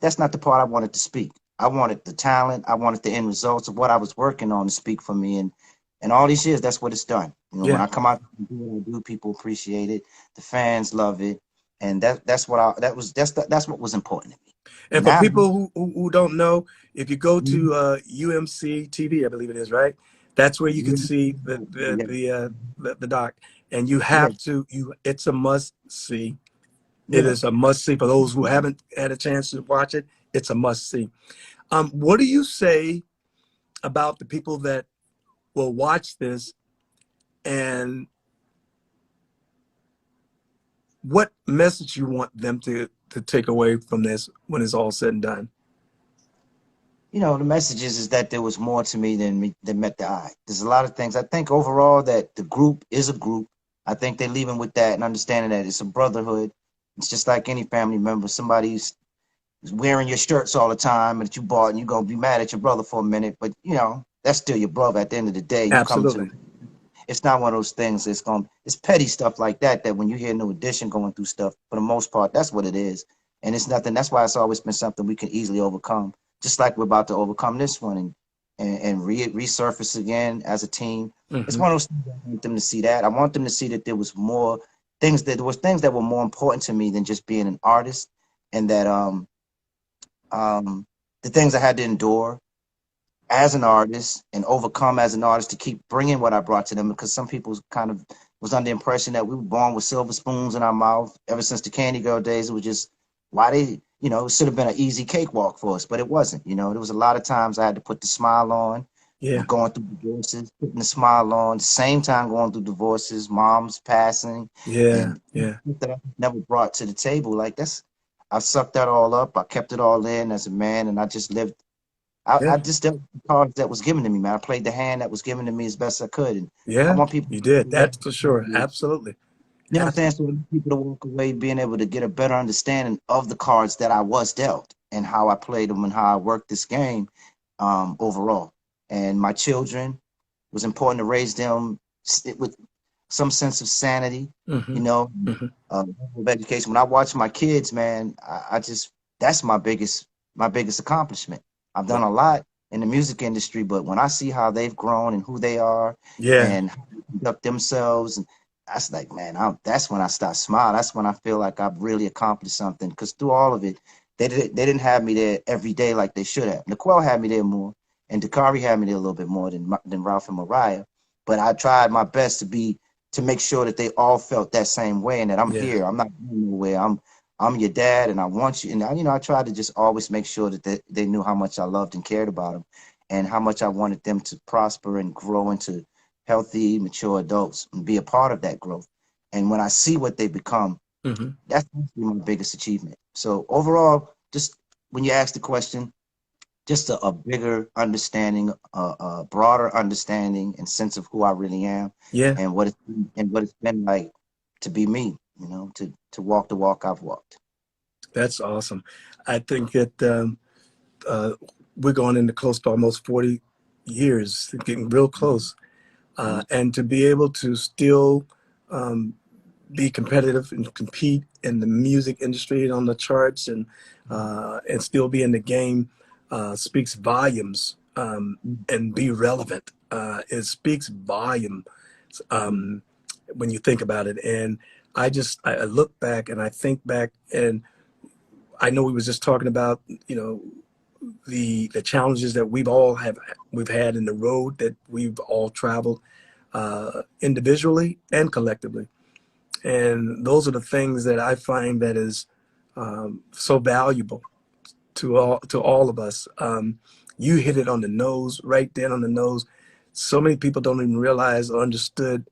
that's not the part I wanted to speak. I wanted the talent, I wanted the end results of what I was working on to speak for me, and all these years, that's what it's done. You know, when Yeah. I come out and do what I do, people appreciate it, the fans love it, and that's what that's what was important to me. And for Now, people who don't know, if you go to UMC TV, I believe it is, right? That's where you can see yeah, the doc, and you yeah, have to it's a must see. It yeah. is a must see for those who haven't had a chance to watch it. It's a must see. What do you say about the people that will watch this, and what message you want them to take away from this when it's all said and done? You know, the message is that there was more to me than met the eye. There's a lot of things. I think overall that the group is a group. I think they're leaving with that and understanding that it's a brotherhood. It's just like any family member. Somebody's wearing your shirts all the time that you bought, and you're gonna be mad at your brother for a minute, but you know that's still your brother. At the end of the day, you come Absolutely. to. It's not one of those things. It's petty stuff like that. That when you hear New Edition going through stuff, for the most part, that's what it is, and it's nothing. That's why it's always been something we can easily overcome. Just like we're about to overcome this one and resurface again as a team. It's Hmm. one of those things I want them to see that. I want them to see that there was more things that were more important to me than just being an artist, and that um, the things I had to endure as an artist and overcome as an artist to keep bringing what I brought to them, because some people kind of was under the impression that we were born with silver spoons in our mouth ever since the Candy Girl days. It was just why they, you know, it should have been an easy cakewalk for us, but it wasn't. You know, there was a lot of times I had to put the smile on, Yeah. going through divorces, putting the smile on, the same time going through divorces, mom's passing, Yeah. and Yeah. that I never brought to the table. Like I sucked that all up. I kept it all in as a man, and I just lived. Yeah. I just dealt with the cards that was given to me, man. I played the hand that was given to me as best I could, and I Yeah. want people. You did. That's for sure. Absolutely. You know what I'm saying? So I want people to walk away being able to get a better understanding of the cards that I was dealt and how I played them and how I worked this game overall. And my children, it was important to raise them with some sense of sanity, Hmm. you know, Hmm. of education. When I watch my kids, man, I just that's my biggest accomplishment. I've done a lot in the music industry, but when I see how they've grown and who they are Yeah. and how they conduct themselves, and that's like, man, that's when I start smiling. That's when I feel like I've really accomplished something. Because through all of it, they didn't have me there every day like they should have. Nicole had me there more, and Dakari had me there a little bit more than Ralph and Mariah. But I tried my best to make sure that they all felt that same way, and that I'm Yeah. here. I'm not going nowhere. I'm your dad, and I want you. And you know, I tried to just always make sure that they knew how much I loved and cared about them, and how much I wanted them to prosper and grow into healthy, mature adults and be a part of that growth. And when I see what they become, Hmm. that's my biggest achievement. So overall, just when you ask the question, just a bigger understanding, a broader understanding and sense of who I really am, Yeah. and what it's been like to be me. You know, to walk the walk I've walked. That's awesome. I think that uh, we're going into close to almost 40 years, getting real close. And to be able to still um, be competitive and compete in the music industry and on the charts, and still be in the game speaks volumes, and be relevant. It speaks volume when you think about it. And I look back and I think back, and I know we was just talking about, the challenges that we've had in the road that we've all traveled, individually and collectively. And those are the things that I find that is so valuable to all of us. You hit it on the nose, right then on the nose. So many people don't even realize or understood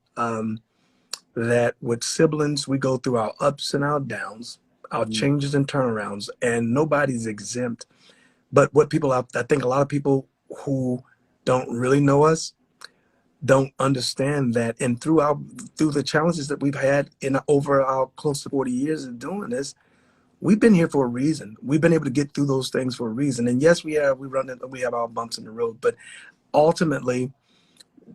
that with siblings, we go through our ups and our downs, our changes and turnarounds, and nobody's exempt. But I think a lot of people who don't really know us don't understand that. And through the challenges that we've had in over our close to 40 years of doing this, we've been here for a reason. We've been able to get through those things for a reason. And yes, we have our bumps in the road, but ultimately,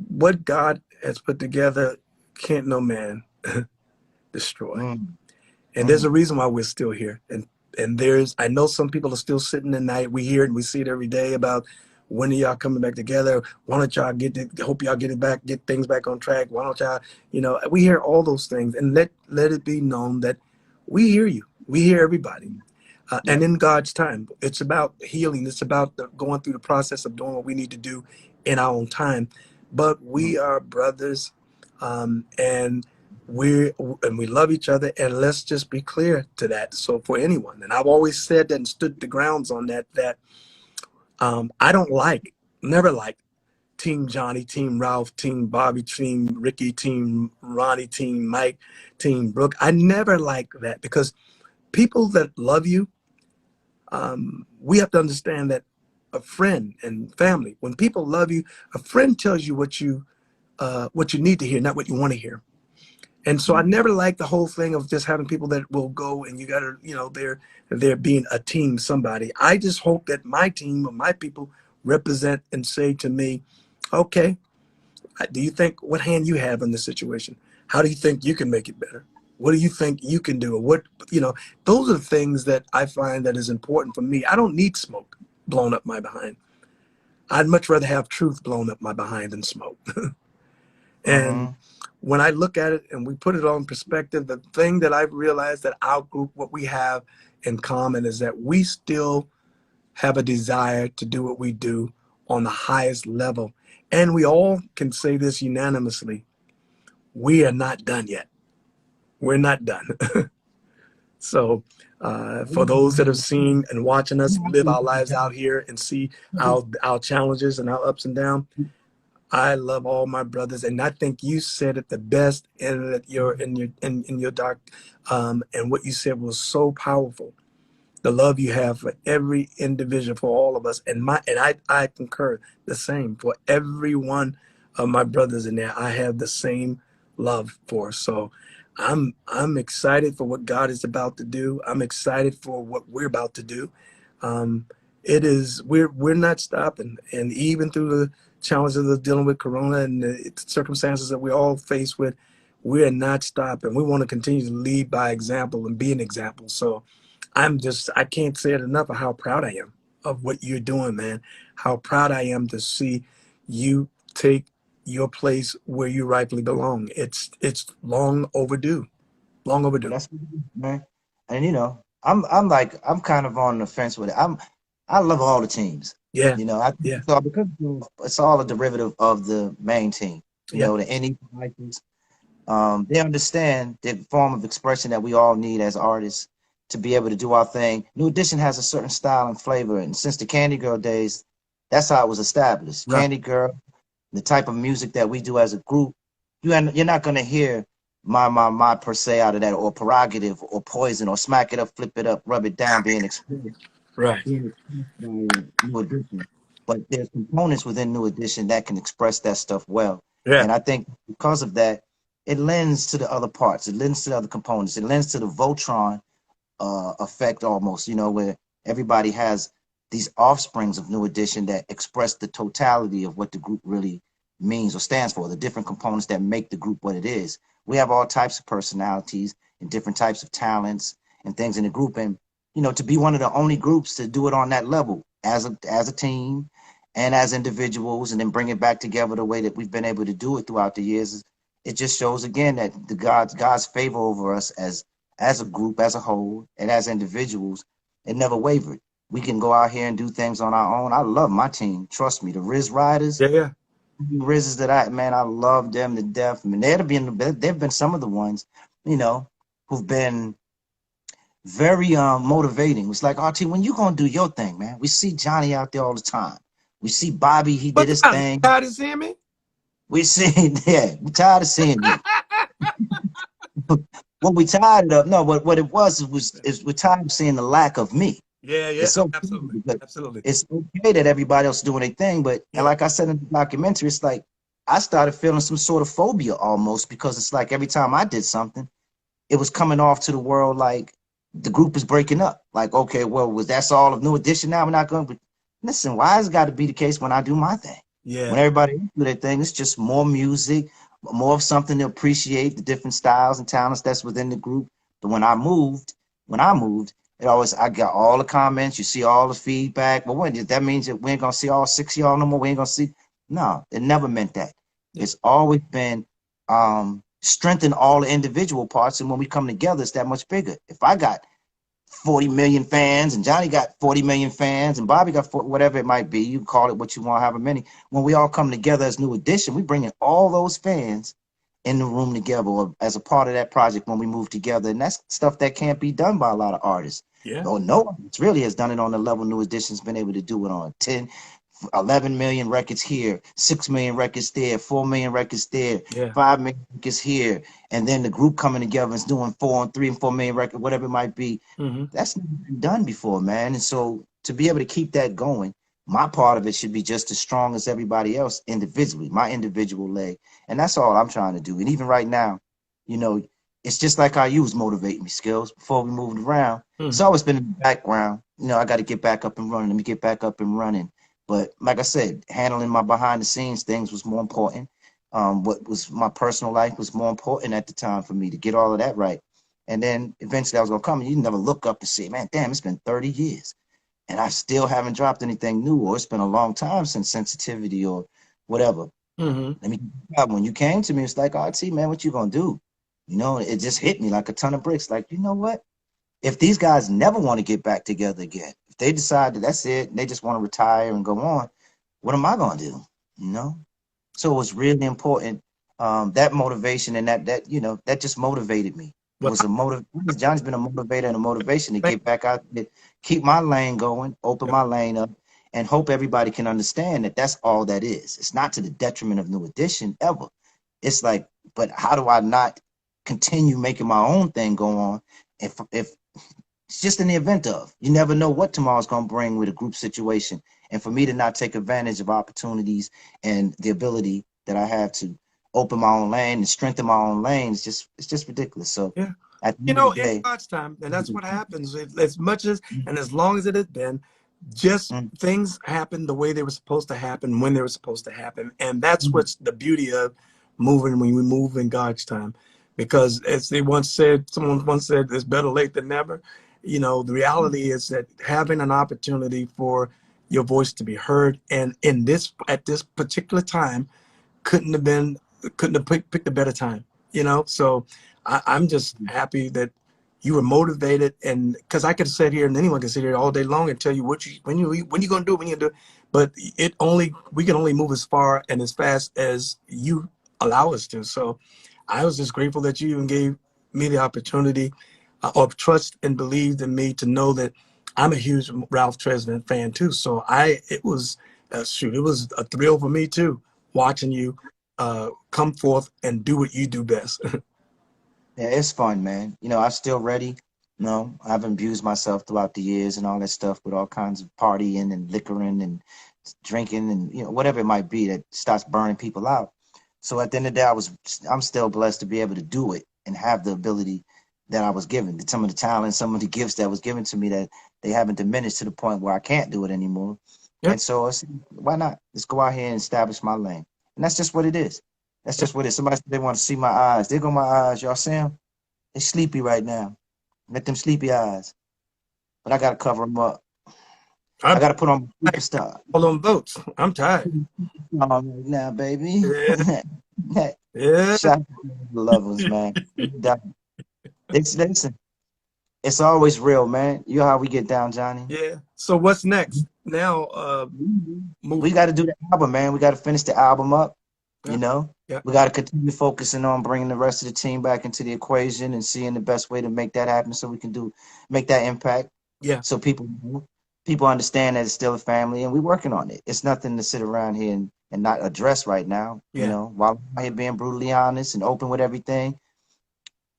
what God has put together can't no man destroy. And there's a reason why we're still here. And I know some people are still sitting at night. We hear it and we see it every day about when are y'all coming back together? Why don't y'all hope y'all get things back on track. Why don't y'all, we hear all those things, and let it be known that we hear you. We hear everybody. And in God's time, it's about healing. It's about going through the process of doing what we need to do in our own time. But we are brothers, and we love each other. And let's just be clear to that. So for anyone, and I've always said that and stood the grounds on that I don't never like Team Johnny, Team Ralph, Team Bobby, Team Ricky, Team Ronnie, Team Mike, Team Brooke. I never like that, because people that love you, we have to understand that a friend and family, when people love you, a friend tells you what you need to hear, not what you want to hear. And so I never liked the whole thing of just having people that will go and you got to, they're being a team, somebody. I just hope that my team or my people represent and say to me, okay, do you think, what hand you have in this situation? How do you think you can make it better? What do you think you can do? Or what, those are the things that I find that is important for me. I don't need smoke blown up my behind. I'd much rather have truth blown up my behind than smoke. And when I look at it and we put it all in perspective, the thing that I've realized that our group, what we have in common is that we still have a desire to do what we do on the highest level. And we all can say this unanimously: we are not done yet. We're not done. So for those that have seen and watching us live our lives out here and see our challenges and our ups and downs, I love all my brothers, and I think you said it the best in your doc, and what you said was so powerful. The love you have for every individual, for all of us, and I concur the same for every one of my brothers in there. I have the same love for. So I'm excited for what God is about to do. I'm excited for what we're about to do. We're not stopping, and even through the challenges of dealing with Corona and the circumstances that we all face with, we are not stopping. We want to continue to lead by example and be an example. So I can't say it enough of how proud I am of what you're doing, man. How proud I am to see you take your place where you rightfully belong. It's long overdue. Long overdue. That's man. And I'm kind of on the fence with it. I love all the teams. Yeah. I think Yeah. so, because it's all a derivative of the main team. Yeah. The NE Vikings. They understand the form of expression that we all need as artists to be able to do our thing. New Edition has a certain style and flavor, and since the Candy Girl days, that's how it was established. Right. Candy Girl, the type of music that we do as a group, you're not going to hear my per se out of that, or Prerogative, or Poison, or Smack It Up, Flip It Up, Rub It Down being expressed. Right. Being expressed by New Edition. But there's components within New Edition that can express that stuff well. Yeah. And I think because of that, it lends to the other parts. It lends to the other components. It lends to the Voltron effect almost, where everybody has these offsprings of New Edition that express the totality of what the group really means or stands for, the different components that make the group what it is. We have all types of personalities and different types of talents and things in the group. And, to be one of the only groups to do it on that level as a team and as individuals, and then bring it back together the way that we've been able to do it throughout the years, it just shows again that God's favor over us as a group, as a whole, and as individuals, it never wavered. We can go out here and do things on our own. I love my team. Trust me, the Riz Riders. Yeah. Rizzes that I love them to death. I mean, they've been some of the ones, who've been very motivating. It's like, RT, when you gonna do your thing, man? We see Johnny out there all the time. We see Bobby, he did his thing. Tired of seeing me? We see, we're tired of seeing you. What we tired of, no, what it was we're tired of seeing the lack of me. Yeah, It's okay, absolutely. It's okay that everybody else is doing their thing, but and like I said in the documentary, it's like I started feeling some sort of phobia almost, because it's like every time I did something, it was coming off to the world like the group is breaking up. Like, okay, well, that's all of New Edition now? We're not going to listen. Why has it got to be the case when I do my thing? When Yeah. everybody do their thing, it's just more music, more of something to appreciate the different styles and talents that's within the group. But when I moved, I got all the comments, you see all the feedback. But what that means that we ain't gonna see all 6 of y'all no more. We ain't gonna see. No, it never meant that. Yeah. It's always been strengthen all the individual parts, and when we come together, it's that much bigger. If I got 40 million fans and Johnny got 40 million fans and Bobby got 40, whatever it might be, you call it what you want, however many. When we all come together as New Edition, we bring in all those fans in the room together or as a part of that project when we move together. And that's stuff that can't be done by a lot of artists. Yeah. No one really has done it on the level New Edition's been able to do it on. 11 million records here, 6 million records there, 4 million records there, Yeah. 5 million records here. And then the group coming together is doing 3 and 4 million records, whatever it might be. Mm-hmm. That's never been done before, man. And so to be able to keep that going, my part of it should be just as strong as everybody else individually, my individual leg. And that's all I'm trying to do. And even right now, you know, it's just like how you was motivating me, Skills, before we moved around. Mm-hmm. It's always been in the background. You know, I got to get back up and running. Let me get back up and running. But like I said, handling my behind the scenes things was more important. What was my personal life was more important at the time for me to get all of that right. And then eventually I was gonna come and you never look up and say, man, damn, it's been 30 years and I still haven't dropped anything new, or it's been a long time since Sensitivity or whatever. Mm-hmm. Let me when you came to me, it's like, oh, see, man, what you gonna do? You know, it just hit me like a ton of bricks. Like, you know what? If these guys never want to get back together again, if they decide that that's it, and they just want to retire and go on, what am I gonna do? You know? So it was really important. That motivation and that you know that just motivated me. It Well, was a motive. Johnny's been a motivator and a motivation to get back out there, keep my lane going, open my lane up, and hope everybody can understand that that's all that is. It's not to the detriment of New Edition ever. It's like, but how do I not continue making my own thing go on if it's just in the event of you never know what tomorrow's going to bring with a group situation, and for me to not take advantage of opportunities and the ability that I have to open my own lane and strengthen my own lane, it's just ridiculous. So yeah. at the You end of know, the in day, God's time, and that's what happens. As much as and as long as it has been, just things happen the way they were supposed to happen when they were supposed to happen, and that's what's the beauty of moving when we move in God's time. Because as they once said, someone once said, "It's better late than never." You know, the reality is that having an opportunity for your voice to be heard, and in this at this particular time, couldn't have been couldn't have picked a better time, you know. So I'm just happy that you were motivated, and because I could sit here and anyone can sit here all day long and tell you when you gonna do it, when you do it, but we can only move as far and as fast as you allow us to. So I was just grateful that you even gave me the opportunity of trust and believed in me to know that I'm a huge Ralph Tresvant fan too. So it was it was a thrill for me too, watching you come forth and do what you do best. yeah, it's fun, man. You know, I'm still ready. No, I've abused myself throughout the years and all that stuff with all kinds of partying and liquoring and drinking and you know whatever it might be that starts burning people out. So at the end of the day, I'm still blessed to be able to do it and have the ability that I was given, some of the talent, some of the gifts that was given to me that they haven't diminished to the point where I can't do it anymore. Yep. And so why not? Let's go out here and establish my lane. And that's just what it is. That's Yep. just what it is. Somebody said they want to see my eyes. There go my eyes. Y'all see them? They sleepy right now. Let them sleepy eyes. But I got to cover them up. I I'm got to put on my tired. superstar. All on boats. I'm tired. Right now, baby. Yeah. Yeah. Shout out to the lovers, man. Listen, it's always real, man. You know how we get down, Johnny. Yeah. So what's next? Now, We moving. got to do the album, man. We got to finish the album up. You Yeah. know, Yeah. we got to continue focusing on bringing the rest of the team back into the equation and seeing the best way to make that happen, so we can make that impact. Yeah. So people understand that it's still a family, and we're working on it. It's nothing to sit around here and not address right now. You Yeah. know, while I'm here being brutally honest and open with everything,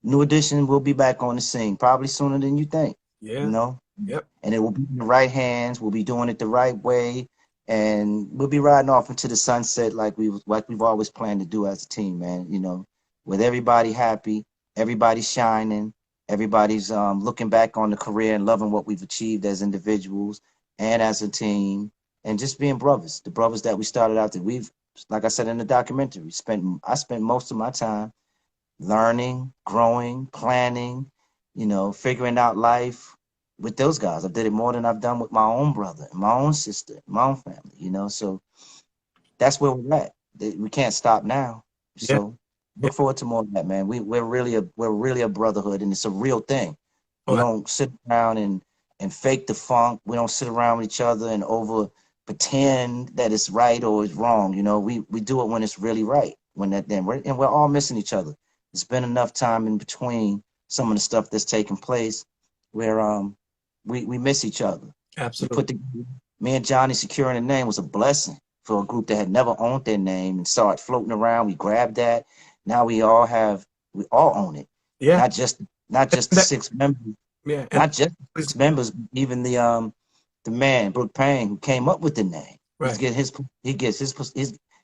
New Edition will be back on the scene probably sooner than you think. You Yeah. know, Yep. and it will be in the right hands. We'll be doing it the right way, and we'll be riding off into the sunset like we've always planned to do as a team, man. You know, with everybody happy, everybody shining, everybody's looking back on the career and loving what we've achieved as individuals and as a team, and just being brothers, the brothers that we started out that we've, like I said in the documentary, I spent most of my time learning, growing, planning, figuring out life with those guys. I did it more than I've done with my own brother and my own sister, my own family, so that's where we're at. We can't stop now. Yeah. So look forward to more of that, man. We're really a brotherhood, and it's a real thing. We Oh, don't sit around and fake the funk. We don't sit around with each other and over pretend that it's right or it's wrong. We do it when it's really right. We're all missing each other. It's been enough time in between some of the stuff that's taking place where we miss each other. absolutely. Me and Johnny securing a name was a blessing for a group that had never owned their name and saw it floating around. We grabbed that. Now we all own it. Yeah. Not just the That, 6 members, yeah. And not just the 6 members, even the man, Brooke Payne, who came up with the name. right. He gets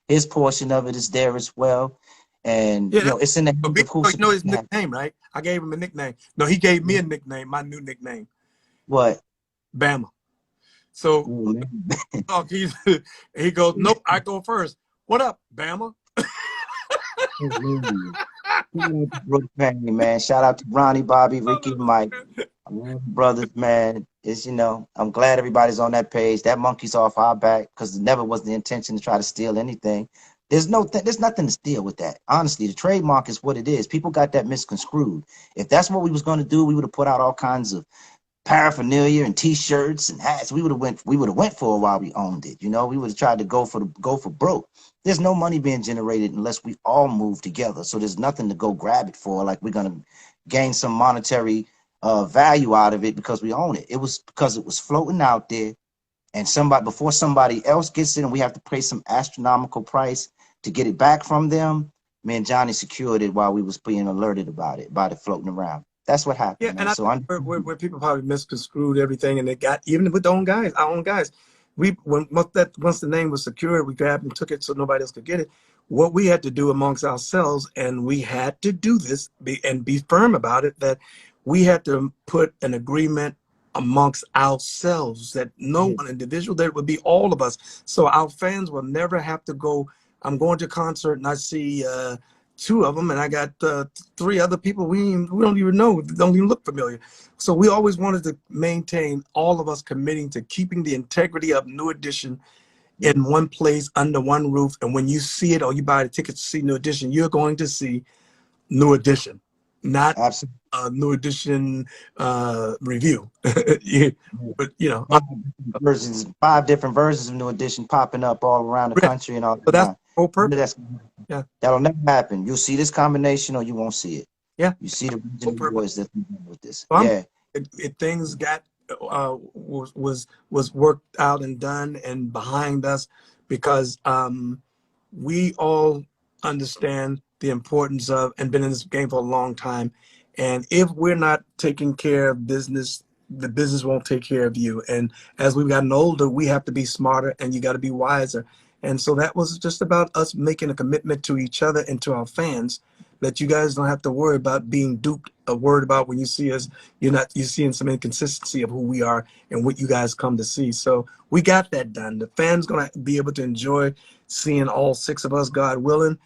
his portion of it is there as well. And Yeah. it's in the But hands of who's you know supposed his to have nickname, right? I gave him a nickname. No, he gave me a nickname, my new nickname, what. Bama. So Ooh, oh, he goes, nope, I go first. What up, Bama? man. Brooke Payne, man. Shout out to Ronnie, Bobby, Ricky, and Mike. Brothers, man. I'm glad everybody's on that page. That monkey's off our back because it never was the intention to try to steal anything. There's nothing to steal with that. Honestly, the trademark is what it is. People got that misconstrued. If that's what we was going to do, we would have put out all kinds of paraphernalia and T-shirts and hats. We would have went for a while we owned it. We would have tried to go for broke. There's no money being generated unless we all move together. So there's nothing to go grab it for. Like we're gonna gain some monetary value out of it because we own it. It was because it was floating out there, and before somebody else gets it, and we have to pay some astronomical price to get it back from them. Me and Johnny secured it while we was being alerted about it floating around. That's what Yeah, happened, and man. I So think where people probably misconstrued everything, and they got even with our own guys. Once the name was secured, we grabbed and took it so nobody else could get it. What we had to do amongst ourselves, and we had to do this and be firm about it, that we had to put an agreement amongst ourselves that no one individual, that would be all of us. So our fans will never have to go. I'm going to a concert and I see 2 of them, and I got 3 other people we don't even know, don't even look familiar. So we always wanted to maintain all of us committing to keeping the integrity of New Edition in one place under one roof. And when you see it or you buy the tickets to see New Edition, you're going to see New Edition, not absolutely. a New Edition review. But Five different versions of New Edition popping up all around the country and all so the that's time. the whole purpose. Yeah, That'll never happen. You'll see this combination or you won't see it. yeah, You see the whole original purpose. boys that with this. So Yeah. things got was worked out and done and behind us because we all understand the importance of and been in this game for a long time. And if we're not taking care of business, the business won't take care of you. And as we've gotten older, we have to be smarter and you got to be wiser. And so that was just about us making a commitment to each other and to our fans that you guys don't have to worry about being duped or worried about when you see us. You're seeing some inconsistency of who we are and what you guys come to see. So we got that done. The fans gonna be able to enjoy seeing all 6 of us, God willing,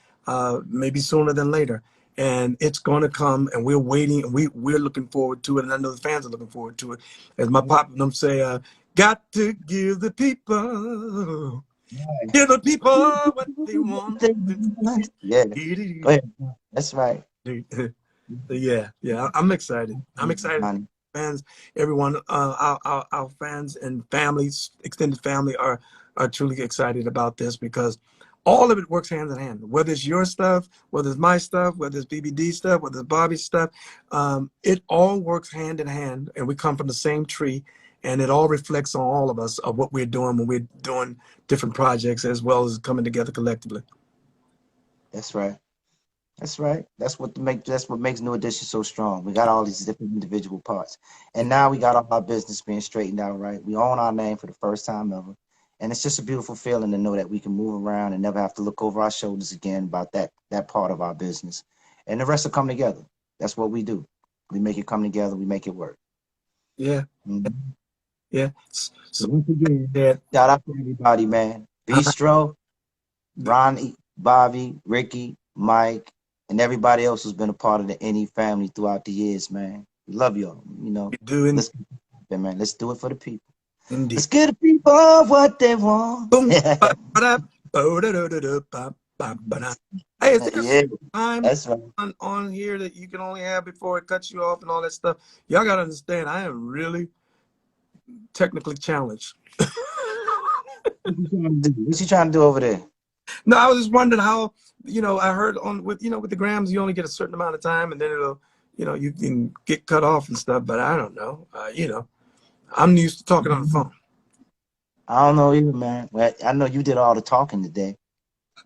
maybe sooner than later. And it's going to come, and we're waiting, and we're looking forward to it, and I know the fans are looking forward to it. As my pop and them say, got to give the people what they want. Yeah. Go ahead. That's right. Yeah, I'm excited. I'm excited. Fans, everyone, our fans and families, extended family are truly excited about this because all of it works hand in hand. Whether it's your stuff, whether it's my stuff, whether it's BBD stuff, whether it's Bobby's stuff, it all works hand in hand, and we come from the same tree, and it all reflects on all of us of what we're doing when we're doing different projects as well as coming together collectively. That's right. That's right. That's what makes New Edition so strong. We got all these different individual parts. And now we got all our business being straightened out right. We own our name for the first time ever. And it's just a beautiful feeling to know that we can move around and never have to look over our shoulders again about that part of our business. And the rest will come together. That's what we do. We make it come together, we make it work. Yeah. Mhm. Yeah. So So once again, yeah, shout out to everybody, man. uh, Bistro, Ronnie, Bobby, Ricky, Mike, and everybody else who's been a part of the NE family throughout the years, man. We love y'all. You know, we do let's man, let's do it for the people. indeed. Let's give the people what they want. Boom. Ba-da, ba-da-da-da-da, ba-ba-ba-da. Hey, is there a Yeah, certain time that's right. on here that you can only have before it cuts you off and all that stuff? Y'all gotta understand, I am really technically challenged. What you trying to do? What you trying to do over there? No, I was just wondering how, I heard on with with the grams you only get a certain amount of time and then it'll, you can get cut off and stuff, but I don't know. I'm used to talking on the phone. I don't know either, man. Well, I know you did all the talking today.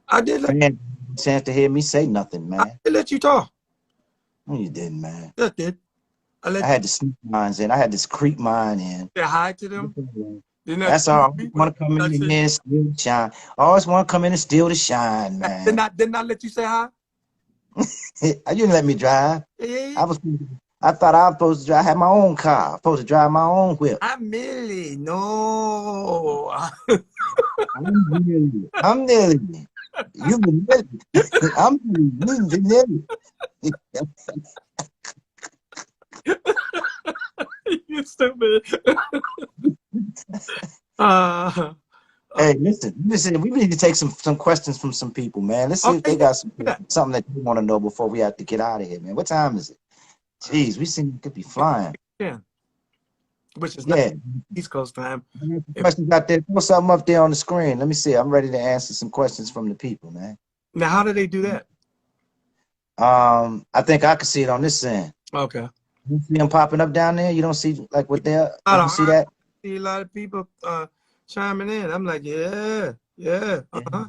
I did let Man, chance to hear me say nothing, I man. did let you talk. No, you didn't, man. Just did. I I let you had to sneak mines in. I had to creep mine in. say hi to them. Didn't I That's tease all. I you? want to come in here and steal the shine. I always want to come in and steal the shine, Didn't man. I, didn't I let you say hi? You didn't let me drive. Yeah, yeah, yeah. I was. I thought I was supposed to drive. I had my own car. Supposed to drive my own whip. I'm Millie. No. I'm Millie. I'm Millie. You been Millie. I'm Millie. You stupid. uh, Hey, listen. We need to take some questions from some people, man. Let's see if okay, they got yeah. something that you want to know before we have to get out of here, man. What time is it? Jeez, we seem to be flying. Yeah. Which is not Yeah. East Coast time. Questions out there. Put something up there on the screen. Let me see. I'm ready to answer some questions from the people, man. Now, how do they do that? I think I can see it on this end. Okay. You see them popping up down there? You don't see like what they're. I You see that? see a lot of people chiming in. I'm like, yeah, yeah. Uh-huh.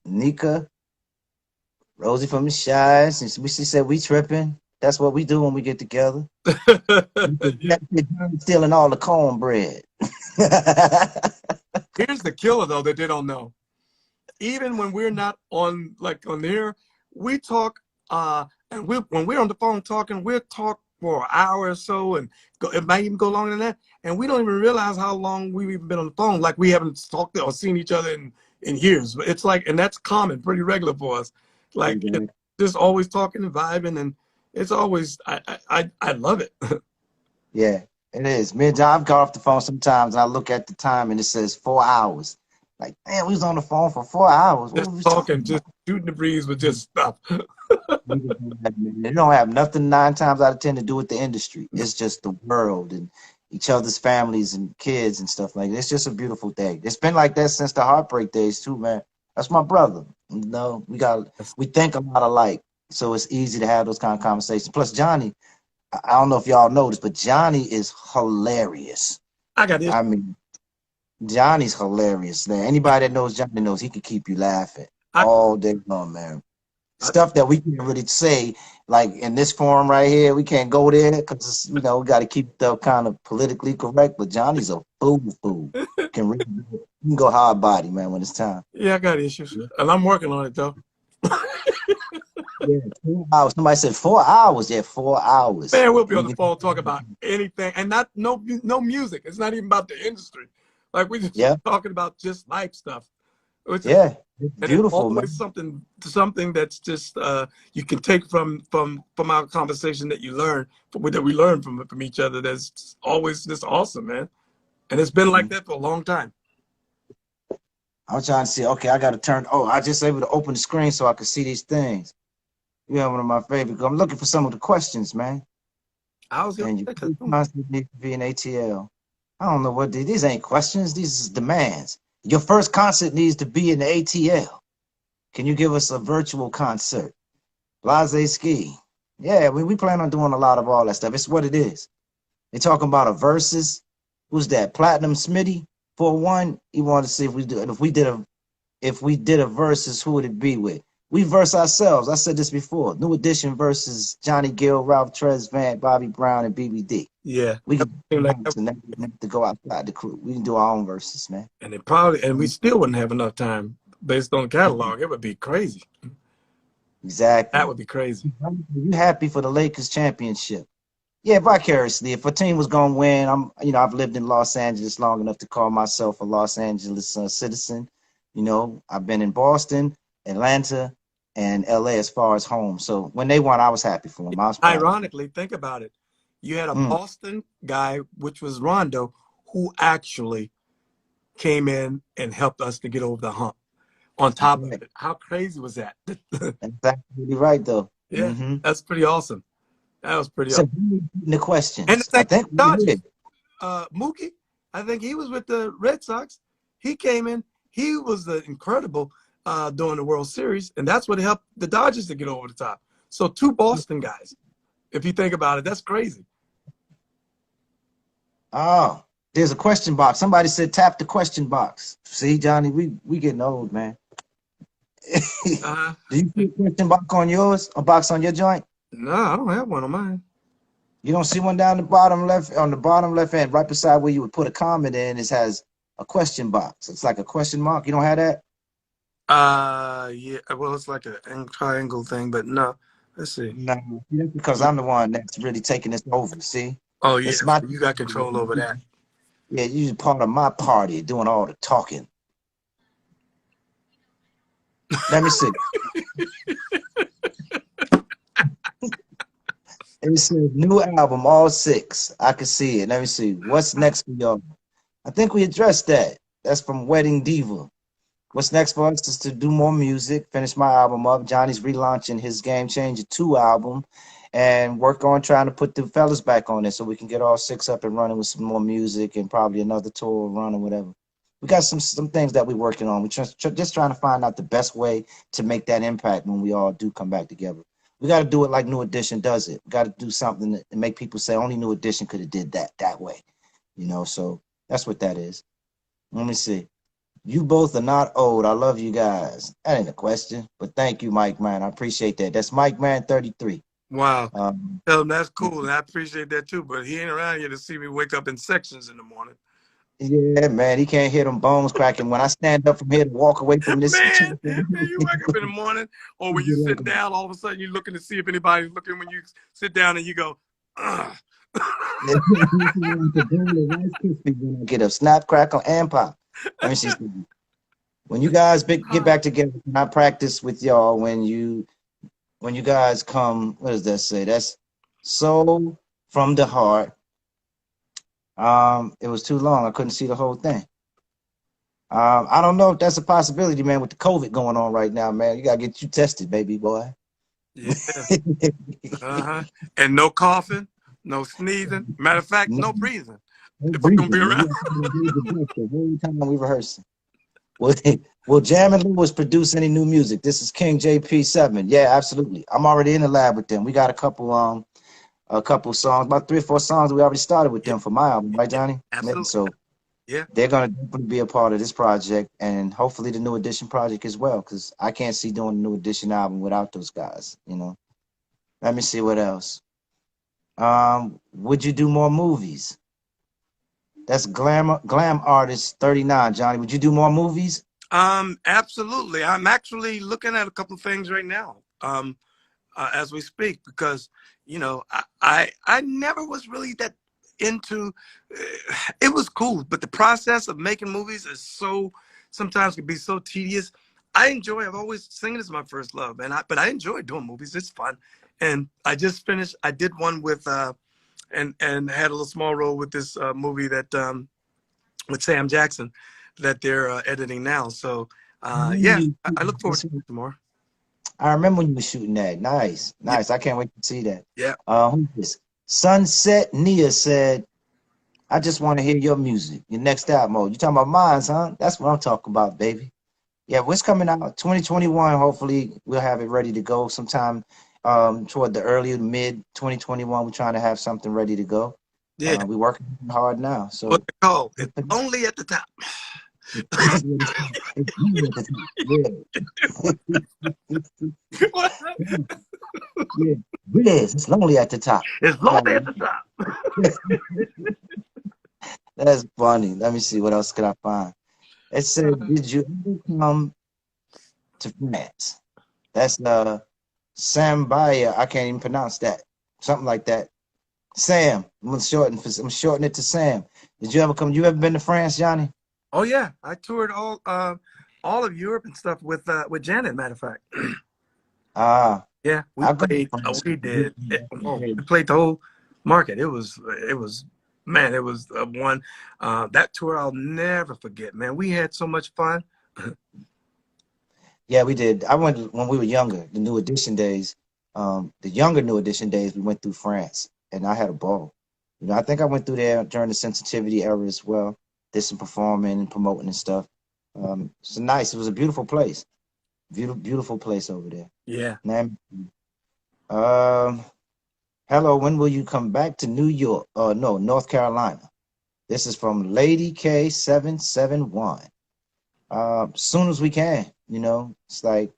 Nika, Rosie from the Shy. Since she said we tripping. That's what we do when we get together. Yeah. Stealing all the cornbread. Here's the killer though that they don't know. Even when we're not on there, we talk and when we're on the phone talking, we'll talk for an hour or so and it might even go longer than that. And we don't even realize how long we've even been on the phone. Like we haven't talked or seen each other in years. But it's like, and that's common, pretty regular for us. Like just always talking and vibing, and it's always I love it. Yeah, it is. Me and John got off the phone sometimes and I look at the time and it says 4 hours. Like, man, we was on the phone for 4 hours. What Just were we talking talking, about? just shooting the breeze with just stuff. They don't have nothing 9 times out of 10 to do with the industry. It's just the world and each other's families and kids and stuff like that. It's just a beautiful day. It's been like that since the Heartbreak days too, man. That's my brother. You know, we think a lot alike, so it's easy to have those kind of conversations. Plus, Johnny, I don't know if y'all noticed, but Johnny is hilarious. I got this. I mean, Johnny's hilarious, man. Anybody that knows Johnny knows he can keep you laughing I, all day long, man. Stuff that we can't really say, like in this forum right here, we can't go there because we got to keep the kind of politically correct. But Johnny's a fool. He can go hard body, man, when it's time. yeah, I got issues, and I'm working on it though. Yeah, 4 hours. Somebody said 4 hours. Yeah, 4 hours. Man, we'll be on the phone talking about anything, and not no music. It's not even about the industry. Like we just talking about just life stuff. Which is, it's and beautiful, it's always man. something that's just you can take from our conversation that you learn that we learn from each other. That's always just awesome, man. And it's been like that for a long time. I'm trying to see. Okay, I got to turn. Oh, I just able to open the screen so I can see these things. Yeah, one of my favorites. I'm looking for some of the questions, man. I was going to constantly be an ATL. I don't know what these ain't questions. These is demands. Your first concert needs to be in the ATL. Can you give us a virtual concert? Blase Ski. Yeah, we plan on doing a lot of all that stuff. It's what it is. They're talking about a versus. Who's that? Platinum Smitty 4-1. He wanted to see if we did a versus, who would it be with? We verse ourselves. I said this before. New Edition versus Johnny Gill, Ralph Tresvant, Bobby Brown, and BBD. Yeah, we can to go outside the crew. We can do our own verses, man. And we still wouldn't have enough time based on the catalog. It would be crazy. Exactly. That would be crazy. You happy for the Lakers championship? Yeah, vicariously. If a team was gonna win, I've lived in Los Angeles long enough to call myself a Los Angeles citizen. I've been in Boston, Atlanta, and LA as far as home. So when they won, I was happy for them. I was proud of them. Ironically, think about it. You had a Mm, Boston guy, which was Rondo, who actually came in and helped us to get over the hump. On that's top of right. it, how crazy was that? That's absolutely right, though. Yeah, Mm-hmm. that's pretty awesome. That was pretty So awesome. the And the questions. I thing with think the we Dodgers, did. Mookie, I think he was with the Red Sox. He came in. He was incredible during the World Series, and that's what helped the Dodgers to get over the top. So two Boston guys, if you think about it, that's crazy. Oh, there's a question box. Somebody said tap the question box. See, Johnny, we getting old, man. Uh, Do you see a question box on yours? A box on your joint? no, I don't have one on mine. You don't see one down the bottom left, on the bottom left hand, right beside where you would put a comment in. It has a question box. It's like a question mark. You don't have that? Yeah. Well, it's like a triangle thing, but no. Let's see. No, that's because I'm the one that's really taking this over. See, Oh yeah, it's my so you got control over that. yeah. You're part of my party, doing all the talking. Let me see. It says new album, all six. I can see it. Let me see. What's next for y'all? I think we addressed that. That's from Wedding Diva. What's next for us is to do more music, finish my album up. Johnny's relaunching his Game Changer 2 album and work on trying to put the fellas back on it so we can get all six up and running with some more music and probably another tour run or whatever. We got some things that we're working on. We're just trying to find out the best way to make that impact when we all do come back together. We got to do it like New Edition does it. We got to do something that make people say only New Edition could have did that way. So that's what that is. Let me see. You both are not old. I love you guys. That ain't a question, but thank you, Mike Man. I appreciate that. That's Mike Man 33. Wow. Um, Tell him that's cool, and I appreciate that too. But he ain't around here to see me wake up in sections in the morning. yeah, man, he can't hear them bones cracking. When I stand up from here to walk away from this, Man, you wake up in the morning, or when you sitting down, all of a sudden you're looking to see if anybody's looking. When you sit down and you go, ugh. get a snap, crackle, and pop. Let me see. When you guys get back together, and I practice with y'all when you guys come. What does that say? That's soul from the heart. It was too long. I couldn't see the whole thing. I don't know if that's a possibility, man, with the COVID going on right now, man. You gotta get you tested, baby boy. Yeah. And no coughing, no sneezing. Matter of fact, No, no breathing. no If I'm gonna be breathing. around. The whole time we rehearsing. Will Jam and Lewis produce any new music? This is King JP7. Yeah, absolutely. I'm already in the lab with them. We got a couple songs, about 3 or 4 songs we already started with Yeah, them for my album, right, Johnny? absolutely. So Yeah. they're gonna definitely be a part of this project and hopefully the New Edition project as well, because I can't see doing the New Edition album without those guys. Let me see what else. Would you do more movies? That's glam artist 39, Johnny. Would you do more movies? Absolutely. I'm actually looking at a couple of things right now. As we speak, because I never was really that into it. Was cool, but the process of making movies is sometimes can be so tedious. I've always singing is my first love, but I enjoy doing movies. It's fun. And I did one with and had a little small role with this movie that with Sam Jackson that they're editing now. So yeah, I look forward to more. I remember when you were shooting that. Nice, Yeah. nice. I can't wait to see that. Yeah. Who's this? Sunset Nia said, I just want to hear your music. Your next album. You talking about mine, huh? That's what I'm talking about, baby. Yeah, what's coming out? 2021. Hopefully we'll have it ready to go sometime toward the early mid 2021. We're trying to have something ready to go. Yeah. We're working hard now. What's So it called? It's Lonely at the Top. Yeah, it is. It's lonely at the top. It's Lonely at the Top. That's funny. Let me see what else could I find. It said, "Did you ever come to France?" That's Sambaya. I can't even pronounce that. Something like that. Sam. I'm shortening it to Sam. Did you ever come? You ever been to France, Johnny? Oh yeah, I toured all of Europe and stuff with Janet. Matter of fact, Ah, yeah, we I've gone to played. France. We did. Oh, we played the whole market. It was man. It was one that tour I'll never forget. Man, we had so much fun. Yeah, we did. I went when we were younger, the New Edition days. The younger New Edition days, we went through France, and I had a ball. You know, I think I went through there during the sensitivity era as well. Did some performing and promoting and stuff. It's nice. It was a beautiful place. Beautiful place over there. Yeah. Man, um, hello. When will you come back to New York? No, North Carolina. This is from Lady K771. Soon as we can. You know, it's like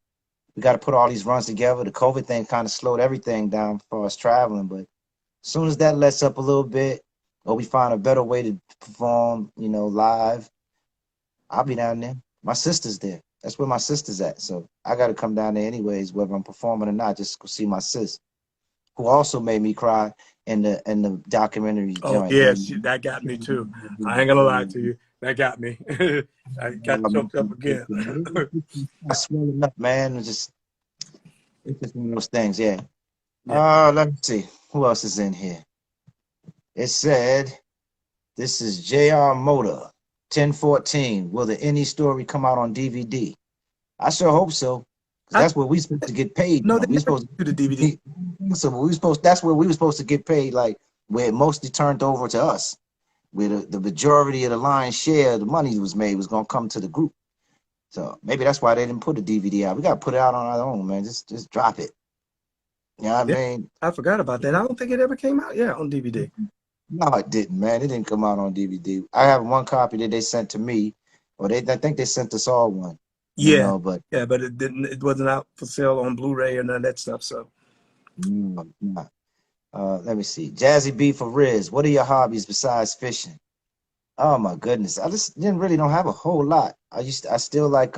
we got to put all these runs together. The COVID thing kind of slowed everything down for us traveling, but as soon as that lets up a little bit, or we find a better way to perform, you know, live, I'll be down there. My sister's there. That's where my sister's at. So I got to come down there anyways, whether I'm performing or not, just to go see my sis, who also made me cry in the documentary Oh joint. yeah, that got me too. I ain't gonna lie to you. That got me. I got choked up again. I swelling up, man. It's just one of those things, yeah. Yeah. Let me see. Who else is in here? It said, this is JR Motor, 1014. Will the Any story come out on DVD? I sure hope so. Because I, that's where we supposed to get paid. no, You know, they we never supposed do the DVD. to so we supposed that's where we were supposed to get paid, like where it mostly turned over to us. Where the majority of the lion's share of the money was made was gonna come to the group. So maybe that's why they didn't put a DVD out. We gotta put it out on our own, man. Just drop it. You know what I Yeah, mean? I forgot about that. I don't think it ever came out. Yeah, on DVD. No, it didn't, man. It didn't come out on DVD. I have one copy that they sent to me, or I think they sent us all one, you Yeah, know, but yeah, but it didn't. It wasn't out for sale on Blu-ray or none of that stuff. So no. Let me see. Jazzy B for Riz. What are your hobbies besides fishing? Oh my goodness. I just didn't really don't have a whole lot. I still like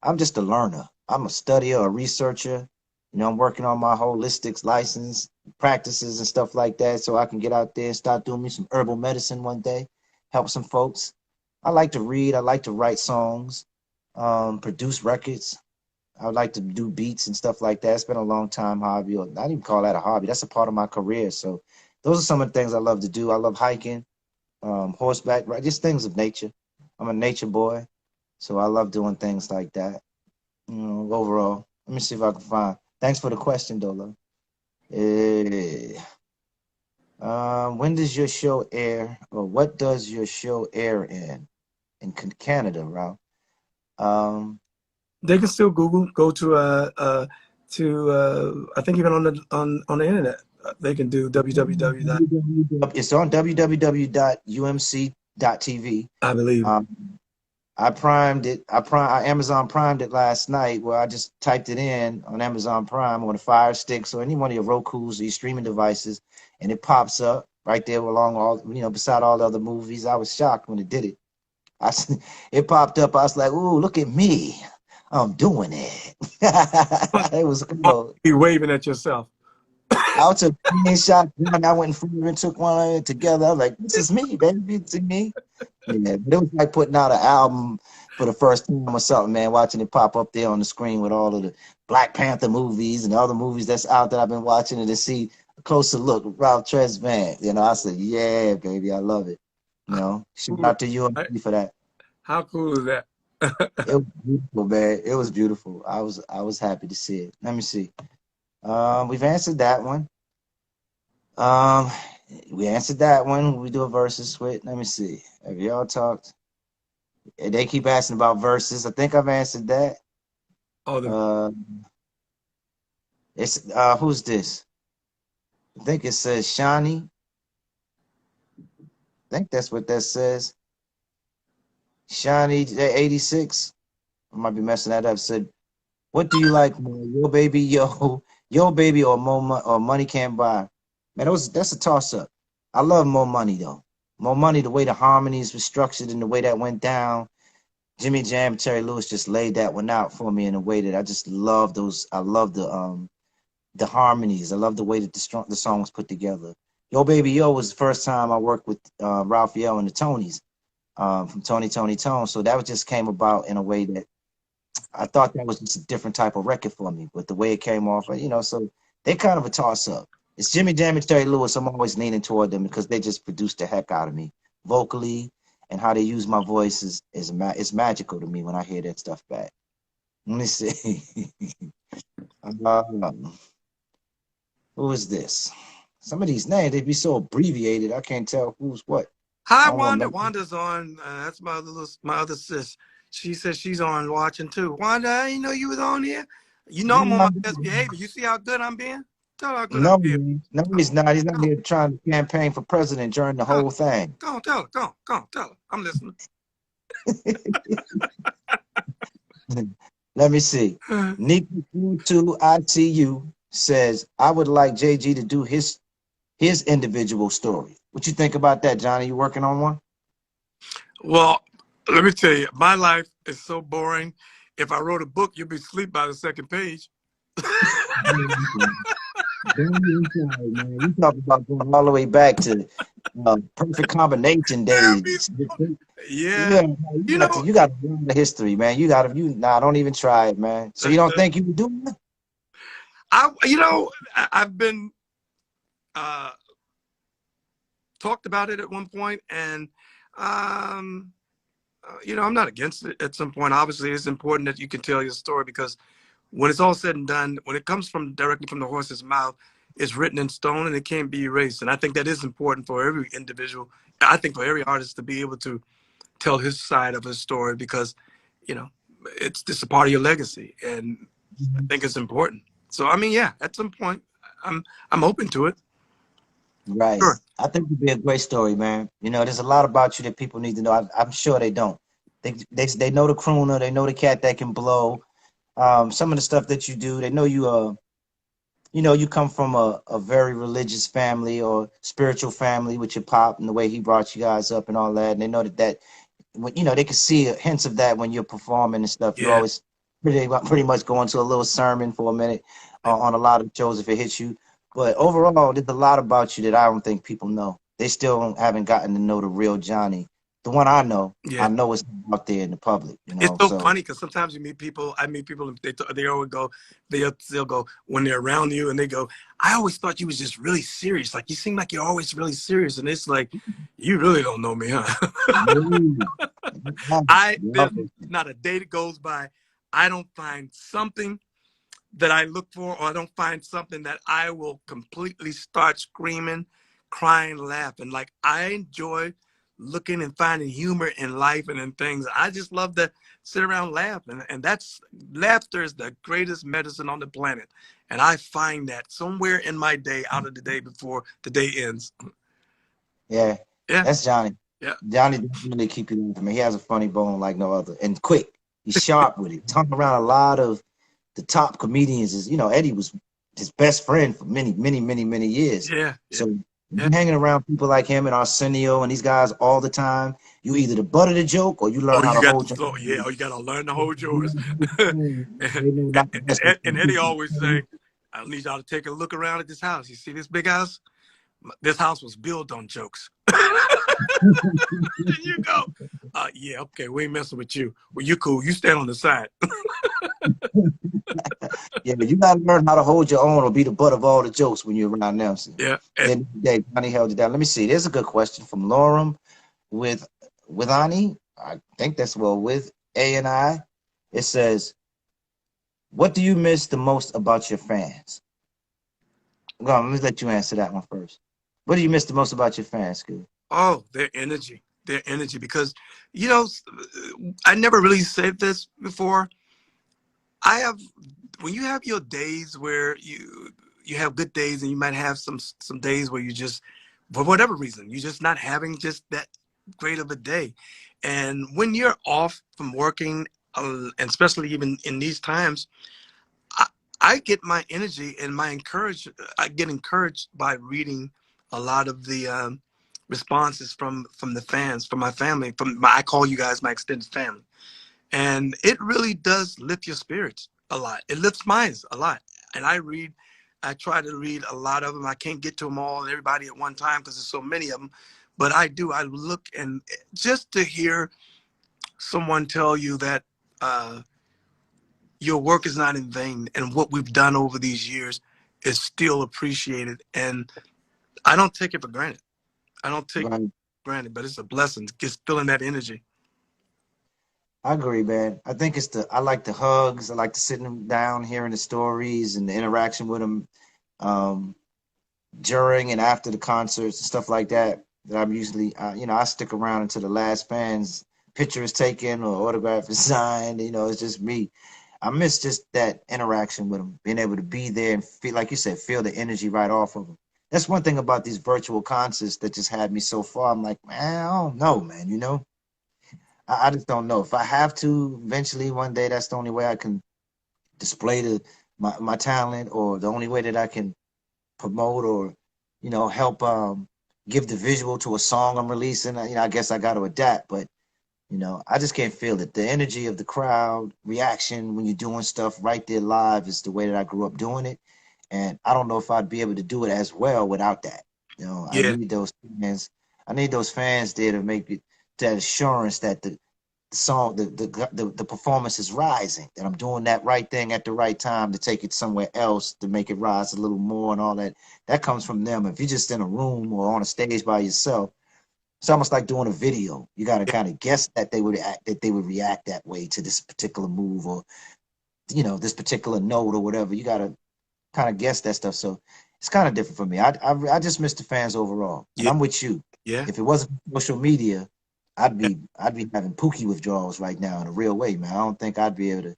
I'm just a learner. I'm a studier, a researcher. You know, I'm working on my holistics license practices and stuff like that so I can get out there and start doing me some herbal medicine one day, help some folks. I like to read, I like to write songs, produce records. I would like to do beats and stuff like that. It's been a long time hobby, or not even call that a hobby. That's a part of my career. So those are some of the things I love to do. I love hiking, horseback, right? Just things of nature. I'm a nature boy, so I love doing things like that. You know, overall. Let me see if I can find. Thanks for the question, Dolo. Eh, when does your show air, or what does your show air in Canada, Ralph? Um, they can still go to I think even on the internet they can do www. it's on www.umc.tv. I believe. Um, I primed it. I Amazon primed it last night where I just typed it in on Amazon Prime on a Fire Stick, so any one of your Roku's or your streaming devices, and it pops up right there along all, you know, beside all the other movies. I was shocked when it did it. It popped up. I was like, "Ooh, look at me! I'm doing it." It was cool. Be waving at yourself. I took a screenshot, and I went and took one together. I was like, "This is me, baby. It's me." Yeah, but it was like putting out an album for the first time or something, man. Watching it pop up there on the screen with all of the Black Panther movies and other movies that's out that I've been watching, and to see a closer look at Ralph Tresvant. You know, I said, "Yeah, baby, I love it." You know, shout Cool. out to you for that. How cool is that? It was beautiful, man. It was beautiful. I was happy to see it. Let me see. We've answered that one. Um, we answered that one. We do a versus split. Let me see. Have y'all talked? They keep asking about verses. I think I've answered that. Oh, Uh, it's who's this? I think it says Shawnee. I think that's what that says. Shawnee 86. I might be messing that up. Said, what do you like more, Yo Baby, Yo Baby, or or Money Can't Buy? Man, that's a toss up. I love More Money though. More Money, the way the harmonies were structured and the way that went down. Jimmy Jam and Terry Lewis just laid that one out for me in a way that I just love those. I love the harmonies. I love the way that the song was put together. Yo Baby Yo was the first time I worked with Raphael and the Tonys, from Tony Tone. So that just came about in a way that I thought that was just a different type of record for me. But the way it came off, so they kind of a toss up. It's Jimmy Jam and Terry Lewis. I'm always leaning toward them because they just produced the heck out of me vocally, and how they use my voice is magical to me when I hear that stuff back. Let me see. Who is this? Some of these names, they be so abbreviated, I can't tell who's what. Hi, I don't Wanda. know. Wanda's on. That's my other sis. She says she's on watching too. Wanda, I didn't know you was on here. You know I'm on my best behavior. You see how good I'm being? Tell her how good I'm being. No, he's not. He's not here trying to campaign for president during the whole thing. Go on, tell her. Go on, tell her. I'm listening. Let me see. Nick2 ICU says, I would like JG to do his individual story. What you think about that, Johnny? You working on one? Well, let me tell you, my life is so boring. If I wrote a book, you'd be asleep by the second page. You talk about going all the way back to perfect combination days. Yeah. You got to learn the history, man. Don't even try it, man. So you don't think you would do it? I've been talked about it at one point, and I'm not against it at some point. Obviously, it's important that you can tell your story, because when it's all said and done, when it comes directly from the horse's mouth, it's written in stone and it can't be erased. And I think that is important for every individual. I think for every artist to be able to tell his side of his story, because, it's just a part of your legacy, and I think it's important. So, I mean, yeah, at some point, I'm open to it. Right. Sure. I think it'd be a great story, man. There's a lot about you that people need to know. I'm sure they don't. They know the crooner. They know the cat that can blow. Some of the stuff that you do, they know you come from a very religious family or spiritual family with your pop and the way he brought you guys up and all that. And they know that they can see hints of that when you're performing and stuff. You always pretty much go into a little sermon for a minute on a lot of shows if it hits you. But overall, there's a lot about you that I don't think people know. They still haven't gotten to know the real Johnny. The one I know is out there in the public. It's so funny, because sometimes I meet people, and they always go, they'll go when they're around you, and they go, I always thought you was just really serious. Like, you seem like you're always really serious. And it's like, you really don't know me, huh? There's not a day that goes by I don't find something that I look for, or I don't find something that I will completely start screaming, crying, laughing. Like, I enjoy looking and finding humor in life and in things. I just love to sit around laughing, and laughter is the greatest medicine on the planet. And I find that somewhere in my day, out of the day before the day ends. Yeah. That's Johnny. Yeah. Johnny doesn't really keep you laughing. He has a funny bone like no other, and quick. He's sharp with it. He's hung around a lot of the top comedians. Eddie was his best friend for many, many, many, many years. Yeah. So you're hanging around people like him and Arsenio and these guys all the time. You either the butt of the joke or you learn how to hold your. Yeah, you got to learn to hold yours. and Eddie always say, I need y'all to take a look around at this house. You see this big house? This house was built on jokes. You go, yeah, okay, we ain't messing with you. Well, you cool. You stand on the side. Yeah, but you gotta learn how to hold your own or be the butt of all the jokes when you're around them. So yeah. Johnny held it down. Let me see. There's a good question from Lauren with Ani. I think that's with A&I. It says, what do you miss the most about your fans? Go on, let me let you answer that one first. What do you miss the most about your fans, Gill? Oh, their energy, because, I never really said this before. When you have your days where you have good days, and you might have some days where you just, for whatever reason, you're just not having just that great of a day. And when you're off from working, and especially even in these times, I get my energy and I get encouraged by reading a lot of the responses from the fans, from my family, I call you guys my extended family. And it really does lift your spirits a lot. It lifts mine a lot. And I read I try to read a lot of them. I can't get to them all and everybody at one time because there's so many of them. But I do. I look, and just to hear someone tell you that your work is not in vain, and what we've done over these years is still appreciated. And I don't take it for granted. I don't take it Right. for granted, but it's a blessing. Just feeling that energy. I agree, man. I think I like the hugs. I like to sit them down, hearing the stories and the interaction with them um, during and after the concerts and stuff like that. That I'm usually, I stick around until the last fan's picture is taken or autograph is signed. It's just me. I miss just that interaction with them, being able to be there and feel, like you said, feel the energy right off of them. That's one thing about these virtual concerts that just had me so far. I'm like, man, I don't know, man. I just don't know. If I have to eventually one day, that's the only way I can display my talent, or the only way that I can promote or, help give the visual to a song I'm releasing. I guess I got to adapt, but I just can't feel it. The energy of the crowd reaction when you're doing stuff right there live is the way that I grew up doing it. And I don't know if I'd be able to do it as well without that. I Yeah, need those fans. I need those fans there to make it, that assurance that the song, the performance is rising, that I'm doing that right thing at the right time to take it somewhere else to make it rise a little more, and all that. That comes from them. If you're just in a room or on a stage by yourself, it's almost like doing a video. You got to kind of guess that they would react that way to this particular move, or this particular note or whatever. You got to kind of guess that stuff. So it's kind of different for me. I just miss the fans overall, and yeah, I'm with you. yeah, If it wasn't for social media, I'd be having Pookie withdrawals right now in a real way, man. I don't think I'd be able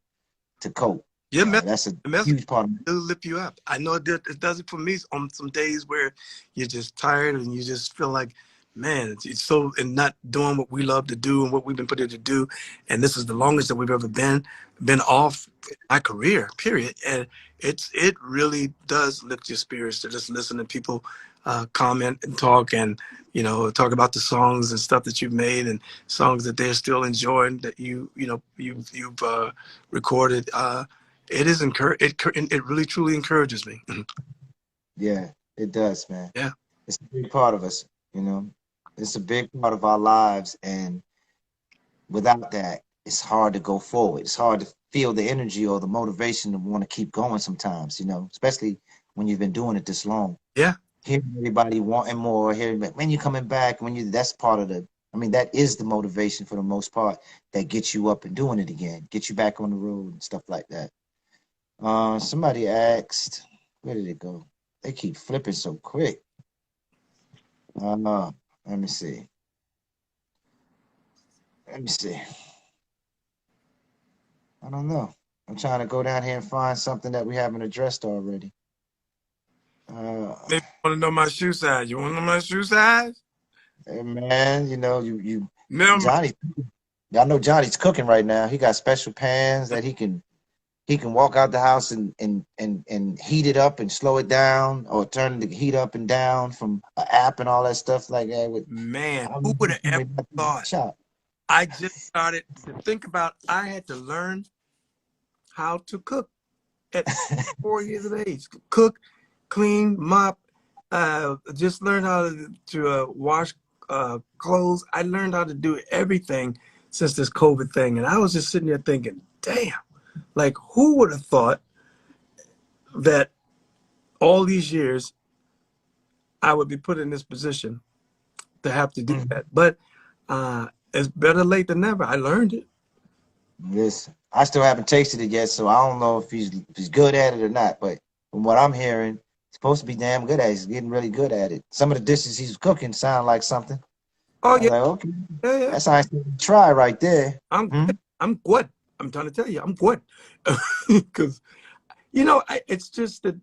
to cope. yeah. That's a Message huge part of me. will lift you up. I know it does it for me on some days where you're just tired and you just feel like, man, it's so, and not doing what we love to do and what we've been put here to do. And this is the longest that we've ever been off in my career, period. And it really does lift your spirits to just listen to people comment and talk, and talk about the songs and stuff that you've made, and songs that they're still enjoying that you've recorded. It is it really truly encourages me. Yeah, it does, man. Yeah, It's a big part of us, you know. It's a big part of our lives, and without that, it's hard to go forward. It's hard to feel the energy or the motivation to want to keep going sometimes, especially when you've been doing it this long. yeah, Hearing everybody wanting more, hearing when you're coming back, that's part of that is the motivation for the most part that gets you up and doing it again, get you back on the road and stuff like that. Somebody asked, where did it go? They keep flipping so quick. Let me see. Let me see. I don't know. I'm trying to go down here and find something that we haven't addressed already. maybe you want to know my shoe size. You want to know my shoe size? Hey man, you Minimum. Johnny. I know Johnny's cooking right now. He got special pans that he can walk out the house and heat it up and slow it down, or turn the heat up and down from an app and all that stuff like that. Man, I who would have ever mean, thought? shop. I just started to think about, I had to learn how to cook at 4 years of age. Cook, clean, mop, just learn how to wash clothes. I learned how to do everything since this COVID thing. And I was just sitting there thinking, damn, like who would have thought that all these years I would be put in this position to have to do that? But it's better late than never. I learned it. Listen, I still haven't tasted it yet, so I don't know if he's good at it or not. But from what I'm hearing, he's supposed to be damn good at it. He's getting really good at it. Some of the dishes he's cooking sound like something. Oh I was yeah, like, okay, yeah, yeah. that's nice to try right there. I'm Hmm? I'm good. I'm trying to tell you, I'm good. Because it's just that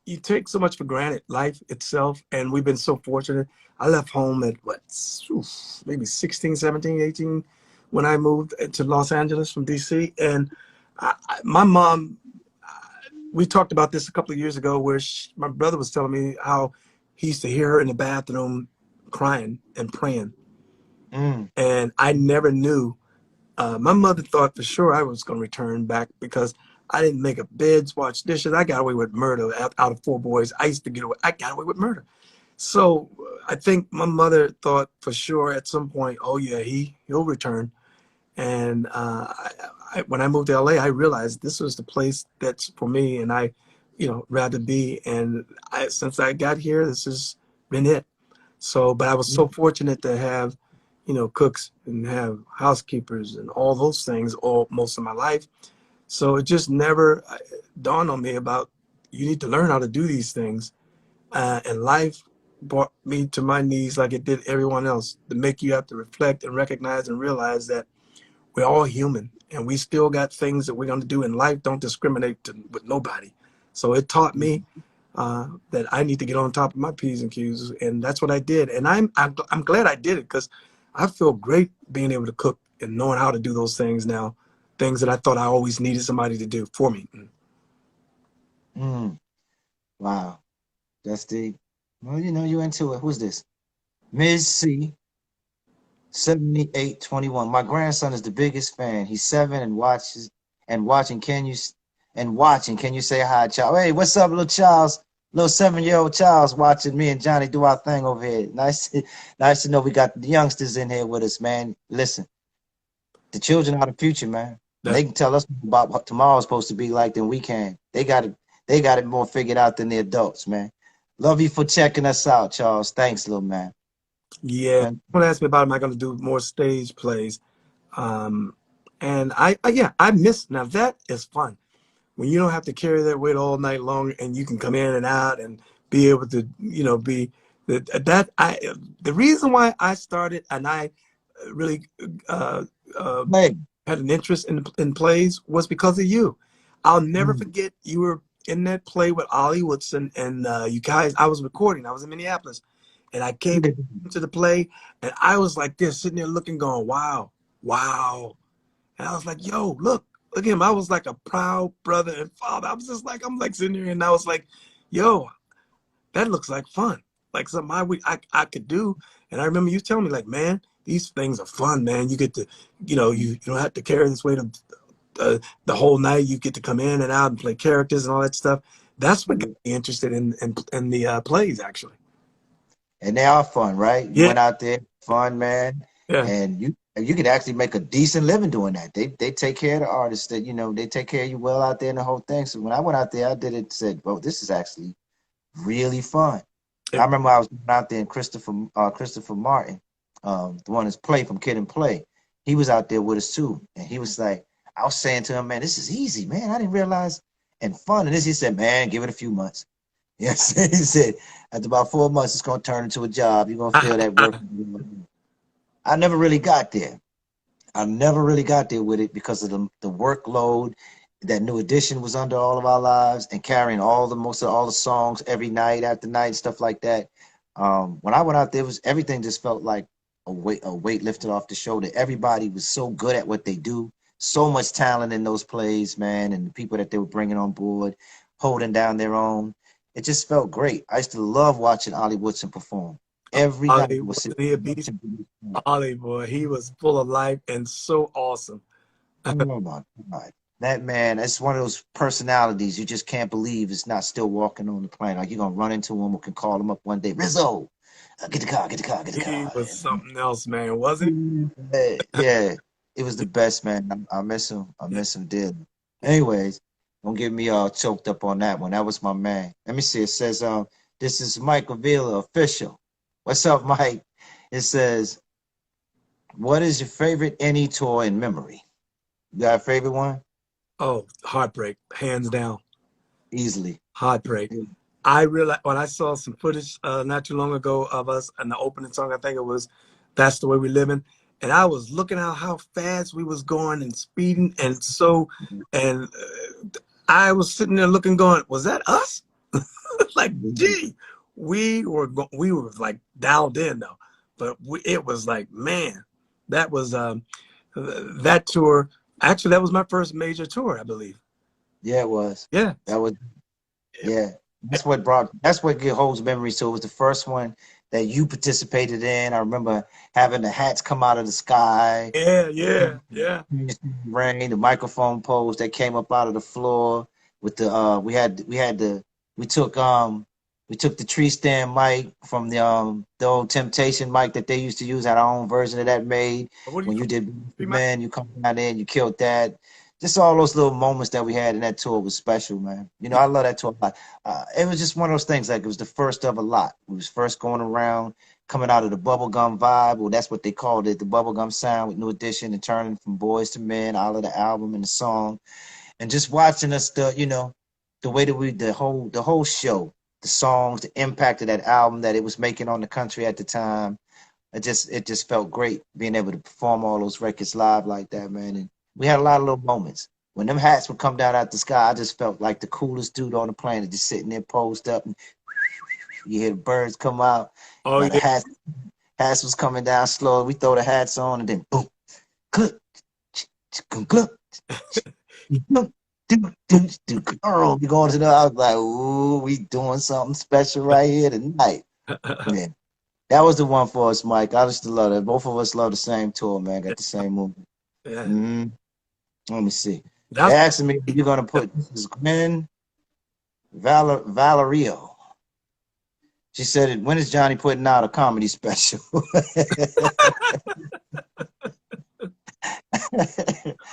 you take so much for granted, life itself, and we've been so fortunate. I left home at maybe 16, 17, 18 when I moved to Los Angeles from DC. And my mom, we talked about this a couple of years ago, where my brother was telling me how he used to hear her in the bathroom crying and praying. Mm. And I never knew. My mother thought for sure I was going to return back because I didn't make a beds, wash dishes. I got away with murder out of 4 boys. I used to get away. I got away with murder. So I think my mother thought for sure at some point, oh yeah, he'll return. And when I moved to LA, I realized this was the place that's for me, and I, rather be. And since I got here, this has been it. So, but I was so fortunate to have, cooks and have housekeepers and all those things all most of my life. So it just never dawned on me about you need to learn how to do these things. And life brought me to my knees like it did everyone else, to make you have to reflect and recognize and realize that we're all human and we still got things that we're going to do in life. Don't discriminate with nobody. So it taught me that I need to get on top of my P's and Q's, and that's what I did. And I'm glad I did it, because I feel great being able to cook and knowing how to do those things now, things that I thought I always needed somebody to do for me. Wow, that's deep. Well, you into it. Who's this? Ms. C. 7821. My grandson is the biggest fan. He's 7 and watching. Can you say hi, Charles? Hey, what's up, little Charles? Little 7-year-old Charles watching me and Johnny do our thing over here. Nice to know we got the youngsters in here with us, man. Listen, the children are the future, man. And they can tell us about what tomorrow's supposed to be like than we can. They got it more figured out than the adults, man. Love you for checking us out, Charles. Thanks, little man. Yeah, someone asked me about, am I going to do more stage plays? And I miss, now that is fun. When you don't have to carry that weight all night long and you can come in and out and be able to, be the reason why I started and I really had an interest in plays was because of you. I'll never forget, you were in that play with Ollie Woodson and you guys, I was recording, I was in Minneapolis, and I came to the play and I was like this, sitting there looking, going, wow, wow. And I was like, yo, look at him. I was like a proud brother and father. I'm like sitting there and I was like, yo, that looks like fun. Like something I could do. And I remember you telling me, like, man, these things are fun, man. You get to, you don't have to carry this weight of the whole night. You get to come in and out and play characters and all that stuff. That's what got me interested in the plays, actually. And they are fun, right? You went out there, fun, man. Yeah. And you could actually make a decent living doing that. They take care of the artists that, they take care of you well out there and the whole thing. So when I went out there, I did it, said, well, this is actually really fun. I remember I was out there and Christopher Martin, the one that's Play from Kid and Play. He was out there with us too. And he was like, I was saying to him, man, this is easy, man. I didn't realize, and fun. And he said, man, give it a few months. Yes, he said, after about 4 months, it's going to turn into a job. You're going to feel that work. I never really got there. I never really got there with it because of the workload. That New Edition was under all of our lives and carrying most of all the songs every night after night, stuff like that. When I went out there, everything just felt like a weight lifted off the shoulder. Everybody was so good at what they do. So much talent in those plays, man, and the people that they were bringing on board, holding down their own. It just felt great. I used to love watching Ollie Woodson perform. Every night was Ollie, boy, he was full of life and so awesome. Oh my God. That man, that's one of those personalities you just can't believe is not still walking on the planet. Like you're gonna run into him or can call him up one day. Rizzo, get the car. He was something else, man, wasn't he? Yeah, it was the best, man. I miss him. I miss him dearly. Anyways, don't get me all choked up on that one. That was my man. Let me see. It says, this is Mike Avila official. What's up, Mike? It says, what is your favorite NE tour in memory? You got a favorite one? Oh, Heartbreak, hands down. Easily. Heartbreak. I realized when I saw some footage not too long ago of us and the opening song, I think it was That's the Way We Living. And I was looking at how fast we was going and speeding. And I was sitting there looking, going, was that us? Like, gee, we were like dialed in though. But it was like, man, that was that tour. Actually, that was my first major tour, I believe. Yeah, it was. Yeah. That was, yeah. that's what holds memories to. It was the first one that you participated in. I remember having the hats come out of the sky, Yeah, yeah, yeah. rain, the microphone poles that came up out of the floor with the we took the tree stand mic from the old Temptation mic that they used to use, had our own version of that made. What do you When you call did it? Man, you come down there and you killed that. Just all those little moments that we had in that tour was special, man. You know, I love that tour a lot. It was just one of those things, like it was the first of a lot. We was first going around, coming out of the bubblegum vibe. Well, that's what they called it, the bubblegum sound with New Edition, and turning from Boys to Men, all of the album and the song. And just watching us, the way that the whole show, the songs, the impact of that album that it was making on the country at the time. It just felt great being able to perform all those records live like that, man. And we had a lot of little moments. When them hats would come down out the sky, I just felt like the coolest dude on the planet, just sitting there posed up, and you hear the birds come out. Oh Now the yeah. hats was coming down slow. We throw the hats on, and then boom, click, click, girl, we going to the. I was like, ooh, we doing something special right here tonight. Yeah, that was the one for us, Mike. I just love it. Both of us love the same tour, man. Got the same movie. Yeah. Mm-hmm. Let me see. That's They're asking me if you're gonna put this is Gwen Valerio. She said, "When is Johnny putting out a comedy special?"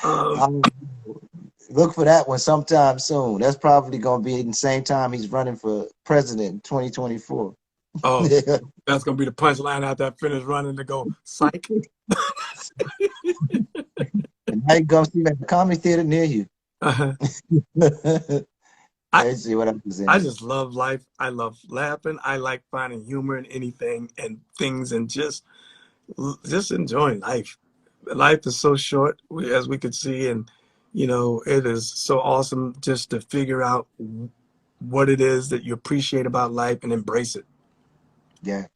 um, Look for that one sometime soon. That's probably gonna be in the same time he's running for president in 2024. oh, that's gonna be the punchline after I finish running to go psych. And now you go see that comedy theater near you. Uh-huh. Let's see what I'm saying. I just love life. I love laughing. I like finding humor in anything and things, and just enjoying life. Life is so short, as we could see, and it is so awesome just to figure out what it is that you appreciate about life and embrace it. Yeah,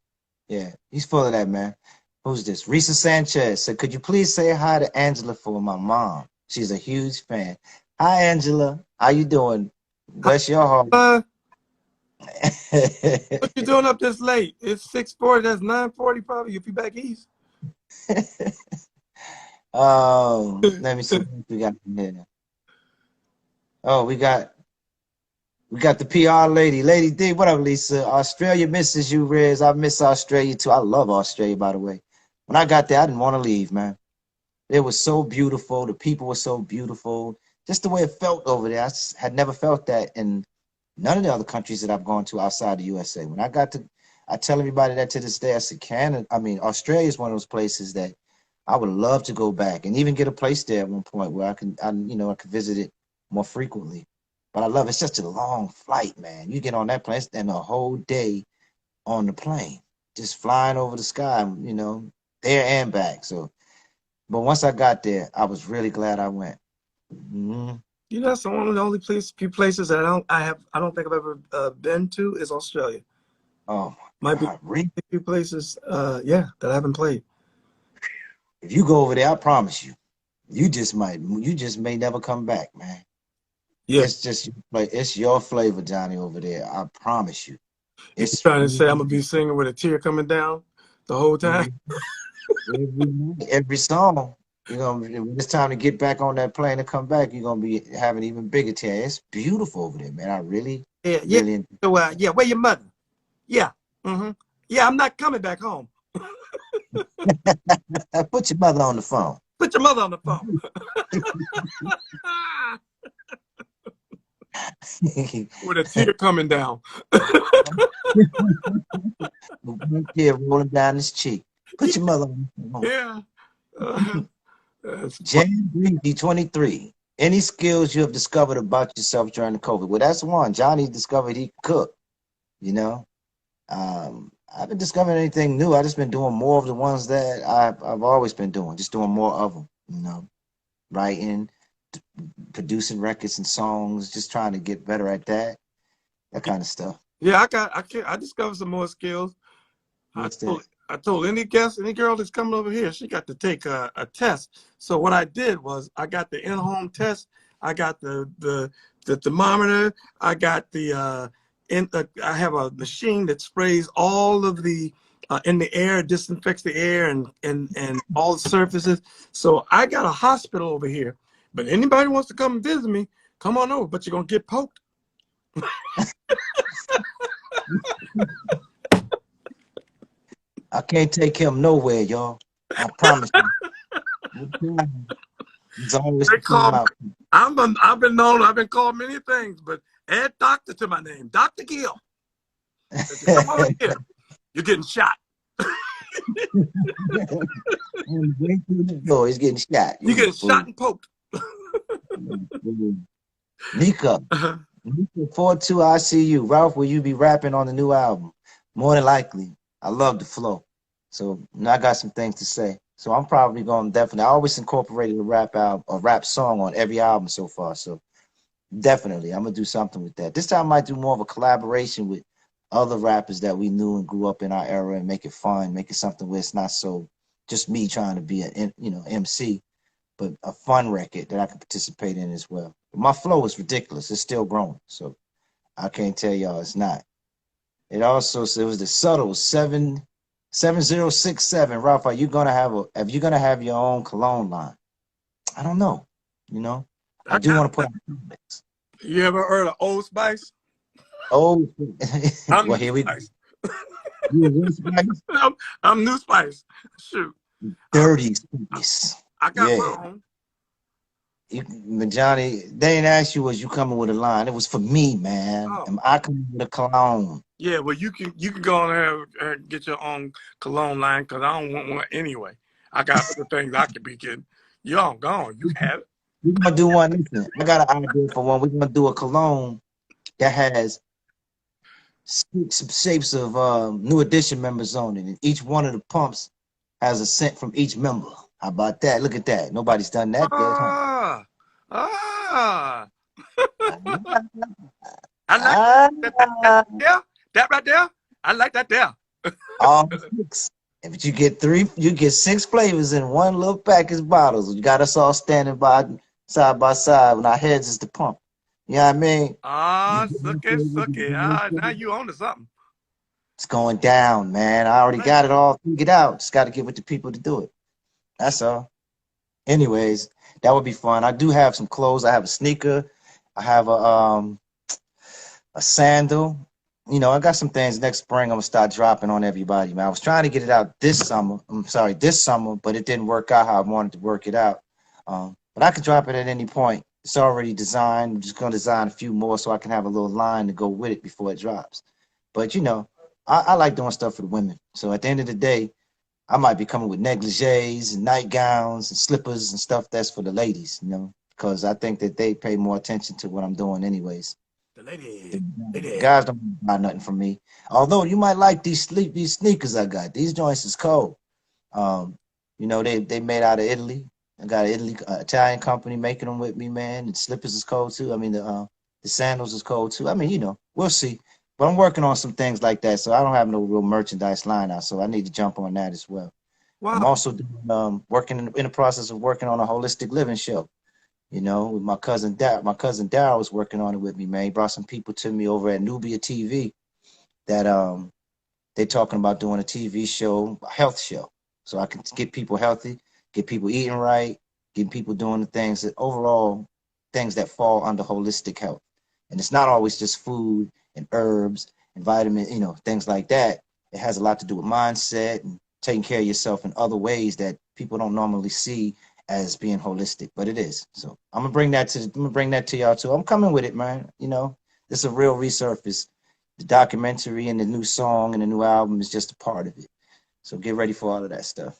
yeah. He's full of that, man. Who's this? Risa Sanchez said, "Could you please say hi to Angela for my mom? She's a huge fan." Hi, Angela. How you doing? Bless your heart. What you doing up this late? It's 6:40. That's 9:40 probably if you back east. Let me see what we got here. Oh, we got the PR lady. Lady D, what up, Lisa? Australia misses you, Riz. I miss Australia too. I love Australia, by the way. When I got there, I didn't want to leave, man. It was so beautiful. The people were so beautiful. Just the way it felt over there. I just had never felt that in none of the other countries that I've gone to outside the USA. When I got to, I tell everybody that to this day. I said, Australia is one of those places that I would love to go back and even get a place there at one point where I could visit it more frequently. But I love it. It's just a long flight, man. You get on that plane and a whole day on the plane, just flying over the sky, there and back. So, but once I got there, I was really glad I went. Mm-hmm. That's one of the only few places that I don't think I've ever been to is Australia. Oh might God, be really? a few places, that I haven't played. If you go over there, I promise you, you just may never come back, man. Yeah. It's your flavor, Johnny, over there. I promise you. You trying to say I'm gonna be singing with a tear coming down the whole time? Every song. When it's time to get back on that plane and come back, you're gonna be having even bigger tear. It's beautiful over there, man. I really, really. So, where your mother? Yeah. Mm-hmm. Yeah, I'm not coming back home. Put your mother on the phone. Put your mother on the phone. With a tear coming down. Tear rolling down his cheek. Put your mother on the phone. Yeah. Jan Greedy 23. Any skills you have discovered about yourself during the COVID? Well, that's one. Johnny discovered he could cook. I haven't discovered anything new. I just been doing more of the ones that I've always been doing. Just doing more of them. Writing, producing records and songs. Just trying to get better at that kind of stuff. Yeah, I discovered some more skills. I told any girl that's coming over here, she got to take a test. So what I did was I got the in-home test. I got the thermometer. I got the I have a machine that sprays all of the in the air, disinfects the air and all the surfaces. So I got a hospital over here, but anybody wants to come and visit me, come on over. But you're gonna get poked. I can't take him nowhere, y'all. I promise you. It's always They call me, out. I've been known, I've been called many things, but add doctor to my name, Dr. Gill. Come on here, you're getting shot. Oh, he's getting shot. You're getting shot and poked. Nika, Nika 42 I see you. Ralph, will you be rapping on the new album? More than likely. I love the flow. So now I got some things to say. So I'm probably going to definitely, I always incorporated a rap album, a rap song on every album so far. So definitely, I'm going to do something with that. This time I might do more of a collaboration with other rappers that we knew and grew up in our era and make it fun, make it something where it's not so just me trying to be an MC, but a fun record that I can participate in as well. My flow is ridiculous. It's still growing. So I can't tell y'all it's not. It also it was the subtle 7067. Ralph, are you gonna have your own cologne line? I don't know. I do want to put out comments. You ever heard of Old Spice? Oh, I'm well, New here we Spice. go. I'm New Spice. Shoot. Dirty Spice. I got my own. Johnny, they didn't ask you was you coming with a line. It was for me, man. Oh. Am I coming with a cologne? Yeah, well, you can go on there and get your own cologne line because I don't want one anyway. I got other things I could be getting. Y'all gone. You have it. We're gonna do one. Listen, I got an idea for one. We're gonna do a cologne that has some shapes of New Edition members on it, and each one of the pumps has a scent from each member. How about that? Look at that. Nobody's done that yet, huh? I like that. Yeah, that right there. I like that there. All 6. But you get 6 flavors in one little package bottles. You got us all standing side by side when our heads is the pump. You know what I mean? Suck it. Now you on to something. It's going down, man. I already got it all figured out. Just got to get with the people to do it. That's all. Anyways, that would be fun. I do have some clothes. I have a sneaker. I have a sandal. I got some things next spring I'm gonna start dropping on everybody, man. I was trying to get it out this summer, but it didn't work out how I wanted to work it out. But I could drop it at any point. It's already designed. I'm just gonna design a few more so I can have a little line to go with it before it drops. But I like doing stuff for the women. So at the end of the day, I might be coming with negligees and nightgowns and slippers and stuff that's for the ladies, because I think that they pay more attention to what I'm doing anyways. The lady. Guys don't buy nothing from me. Although you might like these sneakers I got. These joints is cold. They made out of Italy. I got an Italian company making them with me, man. The slippers is cold too. I mean the sandals is cold too. I mean, we'll see. But I'm working on some things like that, so I don't have no real merchandise line out. So I need to jump on that as well. Wow. I'm also working in the process of working on a holistic living show. With my cousin Darryl. My cousin Darryl was working on it with me, man. He brought some people to me over at Nubia TV that they're talking about doing a TV show, a health show. So I can get people healthy, get people eating right, get people doing the things that fall under holistic health. And it's not always just food and herbs and vitamins, things like that. It has a lot to do with mindset and taking care of yourself in other ways that people don't normally see as being holistic, but it is. So I'm gonna bring that to y'all too. I'm coming with it, man. It's a real resurface. The documentary and the new song and the new album is just a part of it. So get ready for all of that stuff.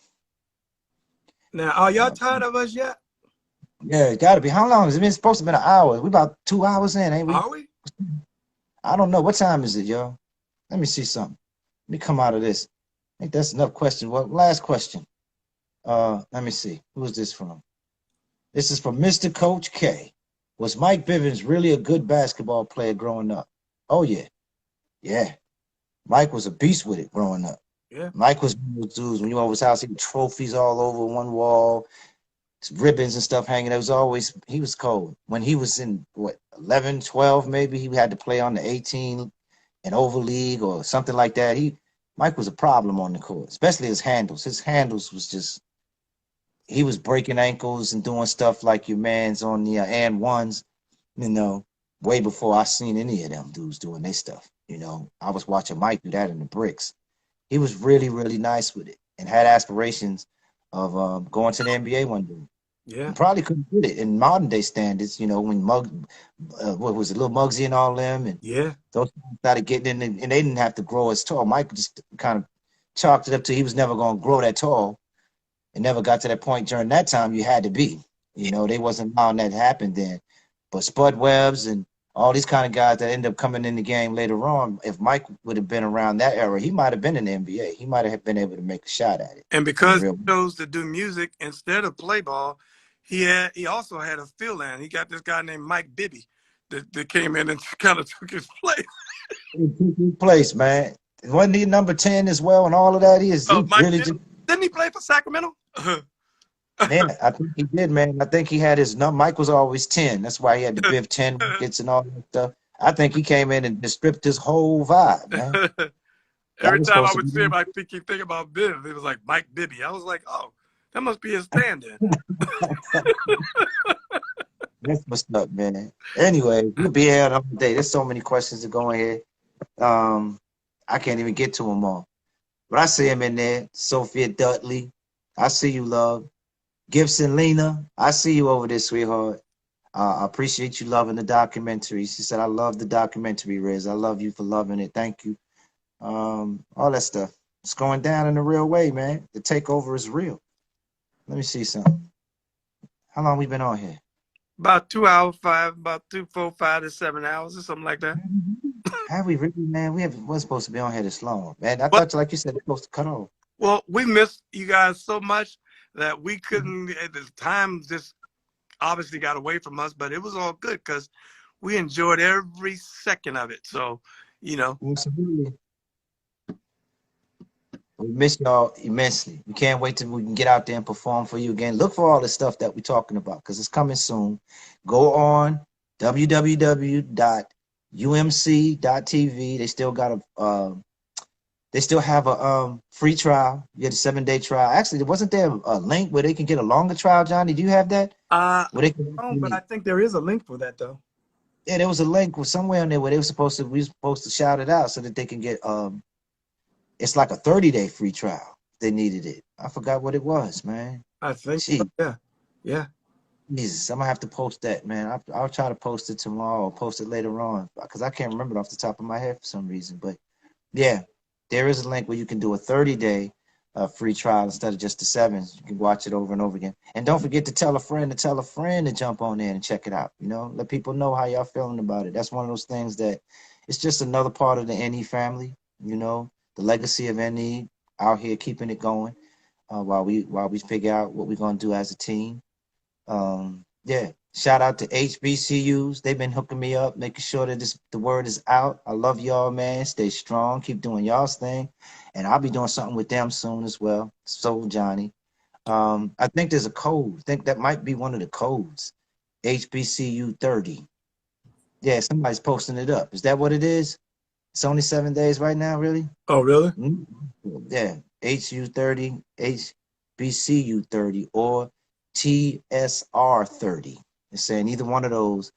Now, are y'all tired of us yet? Yeah, it gotta be. How long has it been? It's supposed to be an hour. We about 2 hours in, ain't we? Are we? I don't know. What time is it, y'all? Let me see something. Let me come out of this. I think that's enough question. Well, last question. Let me see. Who is this from? This is from Mr. Coach K. Was Mike Bivens really a good basketball player growing up? Oh, yeah. Yeah. Mike was a beast with it growing up. Yeah. Mike was one of those dudes. When you were over his house, he had trophies all over one wall, ribbons and stuff hanging. He was cold. When he was in, 11, 12 maybe, he had to play on the 18 an over league or something like that, Mike was a problem on the court, especially his handles. His handles was just, he was breaking ankles and doing stuff like your man's on the and ones, you know, way before I seen any of them dudes doing their stuff. You know, I was watching Mike do that in the bricks. He was really, really nice with it and had aspirations of going to the NBA one day. Yeah. And probably couldn't get it in modern day standards, you know, when what was it, Little Muggsy and all them, and Yeah. those started getting in, and they didn't have to grow as tall. Mike just kind of chalked it up to he was never going to grow that tall. It never got to that point during that time you had to be. You know, they wasn't allowing that to happen then. But Spud Webbs and all these kind of guys that end up coming in the game later on, if Mike would have been around that era, he might have been in the NBA. He might have been able to make a shot at it. And because he chose to do music instead of play ball, he also had a fill in. He got this guy named Mike Bibby that came in and kind of took his place. Man. Wasn't he number 10 as well and all of that? He really didn't he play for Sacramento? Man, I think he did, man. I think he had his number. Mike was always 10. That's why he had the Biv 10 wickets and all that stuff. I think he came in and just stripped his whole vibe, man. Every time I would see him, I keep thinking about Biv. It was like Mike Bibby. I was like, oh, that must be his stand-in. That's what's up, man. Anyway, we'll be here all day. There's so many questions to go in here. I can't even get to them all. But I see him in there. Sophia Dudley. I see you, love. Gibson Lena, I see you over there, sweetheart. I appreciate you loving the documentary. She said, I love the documentary, Riz. I love you for loving it. Thank you. All that stuff. It's going down in a real way, man. The takeover is real. Let me see something. How long we been on here? About 2 hours, about 2, 4, 5 to 7 hours or something like that. Have we really, man? We wasn't supposed to be on here this long, man. I thought, like you said, we're supposed to cut off. Well, we missed you guys so much that we couldn't, the time just obviously got away from us, but it was all good because we enjoyed every second of it. So, you know. Absolutely. We miss y'all immensely. We can't wait till we can get out there and perform for you again. Look for all the stuff that we're talking about because it's coming soon. Go on www.umc.tv. They still got they still have a free trial. You get a 7-day trial. Actually, wasn't there a link where they can get a longer trial, Johnny? Do you have that? But I think there is a link for that though. Yeah, there was a link somewhere in there where we were supposed to shout it out so that they can get it's like a 30-day free trial. They needed it. I forgot what it was, man. I think yeah. Jesus, I'm gonna have to post that, man. I'll try to post it tomorrow or post it later on because I can't remember it off the top of my head for some reason. But yeah, there is a link where you can do a 30-day free trial instead of just the 7s. You can watch it over and over again. And don't forget to tell a friend to jump on in and check it out. You know, let people know how y'all feeling about it. That's one of those things that it's just another part of the NE family. You know, the legacy of NE out here keeping it going while we figure out what we're gonna do as a team. Yeah, shout out to HBCUs. They've been hooking me up, making sure that the word is out. I love y'all, man. Stay strong. Keep doing y'all's thing. And I'll be doing something with them soon as well. So will Johnny. I think there's a code. I think that might be one of the codes. HBCU 30. Yeah, somebody's posting it up. Is that what it is? It's only 7 days right now, really? Oh, really? Mm-hmm. Yeah. HU 30, HBCU 30, or TSR 30. It's saying either one of those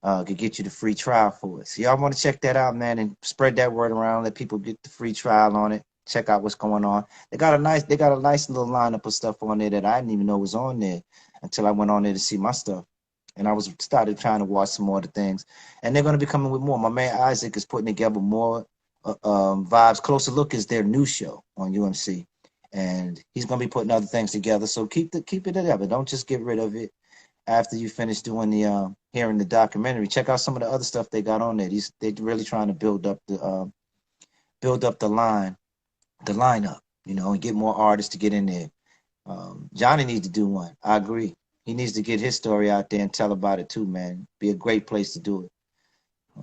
could get you the free trial for it. So y'all want to check that out, man, and spread that word around. Let people get the free trial on it. Check out what's going on. They got a nice little lineup of stuff on there that I didn't even know was on there until I went on there to see my stuff. And I started trying to watch some more of the things. And they're going to be coming with more. My man Isaac is putting together more vibes. Closer Look is their new show on UMC. And he's going to be putting other things together. So keep it together. Don't just get rid of it after you finish doing the hearing the documentary. Check out some of the other stuff they got on there. They're really trying to build up the lineup, you know, and get more artists to get in there. Johnny needs to do one. I agree. He needs to get his story out there and tell about it too, man. Be a great place to do it.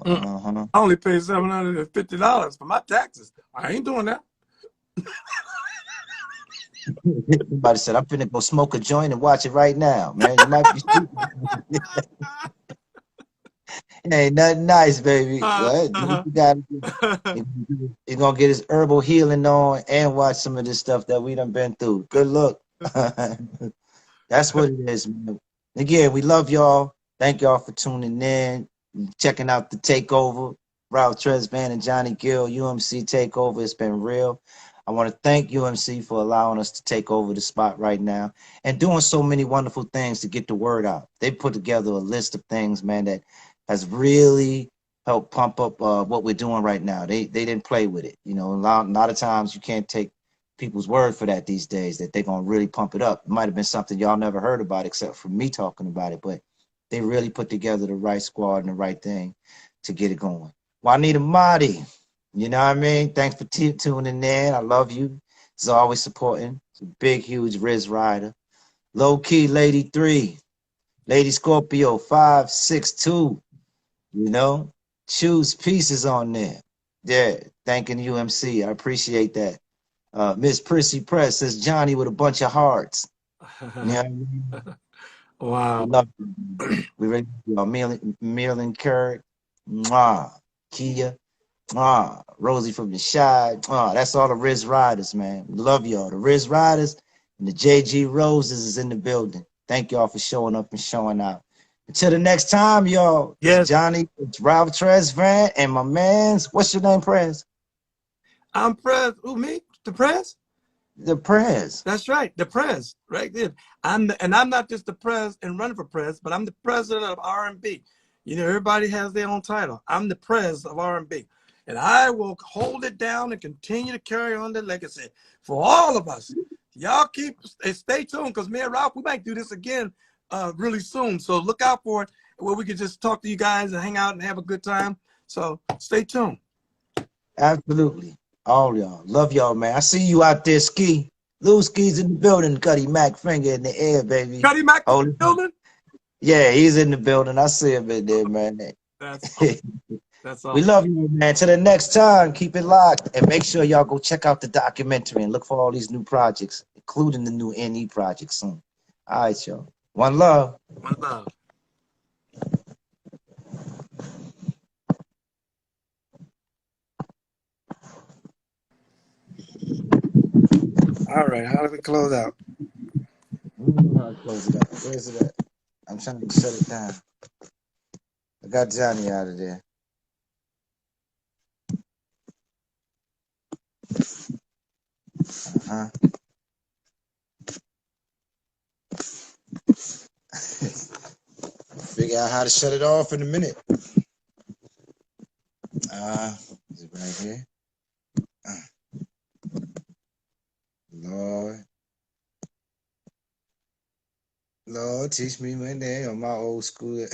I only paid $750 for my taxes. I ain't doing that. Somebody said, I'm finna go smoke a joint and watch it right now, man. You might be Ain't nothing nice, baby. What? Uh-huh. You got He's gonna get his herbal healing on and watch some of this stuff that we done been through. Good luck. That's what it is, man. Again, we love y'all. Thank y'all for tuning in, checking out the takeover. Ralph Tresvant and Johnny Gill, UMC takeover. It's been real. I want to thank UMC for allowing us to take over the spot right now and doing so many wonderful things to get the word out. They put together a list of things, man, that has really helped pump up what we're doing right now. They didn't play with it. You know, a lot of times you can't take people's word for that these days, that they're gonna really pump it up. It might have been something y'all never heard about except for me talking about it, but they really put together the right squad and the right thing to get it going. Juanita Marty, you know what I mean? Thanks for tuning in. I love you. As always, supporting. It's a big, huge Riz Rider. Low Key Lady 3, Lady Scorpio 562. You know, choose pieces on there. Yeah, thanking UMC. I appreciate that. Miss Prissy Press says Johnny with a bunch of hearts. Yeah, we Wow. love you. We ready to Merlin Kerr, mwah, Kia, mwah, Rosie from the Shy. That's all the Riz Riders, man. We love y'all. The Riz Riders and the JG Roses is in the building. Thank y'all for showing up and showing out. Until the next time, y'all. It's Yes, Johnny, it's Ralph Tresvant, and my man's, what's your name, Prez? I'm Prez. Who, me? The Prez? The Prez. That's right, the Prez, right there. And I'm not just the Prez and running for Prez, but I'm the president of R&B. You know, everybody has their own title. I'm the Prez of R&B, and I will hold it down and continue to carry on the legacy for all of us. Y'all keep stay tuned, because me and Ralph, we might do this again really soon. So look out for it, where we can just talk to you guys and hang out and have a good time. So stay tuned. Absolutely. All y'all. Love y'all, man. I see you out there, Ski. Lil Ski's in the building. Cuddy Mac finger in the air, baby. Cuddy Mack is in Hold the it. building. Yeah, he's in the building. I see him in there, man. That's that's We all. love you, man. Till the next time, keep it locked. And make sure y'all go check out the documentary and look for all these new projects, including the new NE project soon. All right, y'all. One love. One love. All right, how do we close out? I don't know how to close it out. Where's it at? I'm trying to shut it down. I got Johnny out of there. Uh-huh. Figure out how to shut it off in a minute. Is it right here? Lord, Lord, teach me my name on my old school.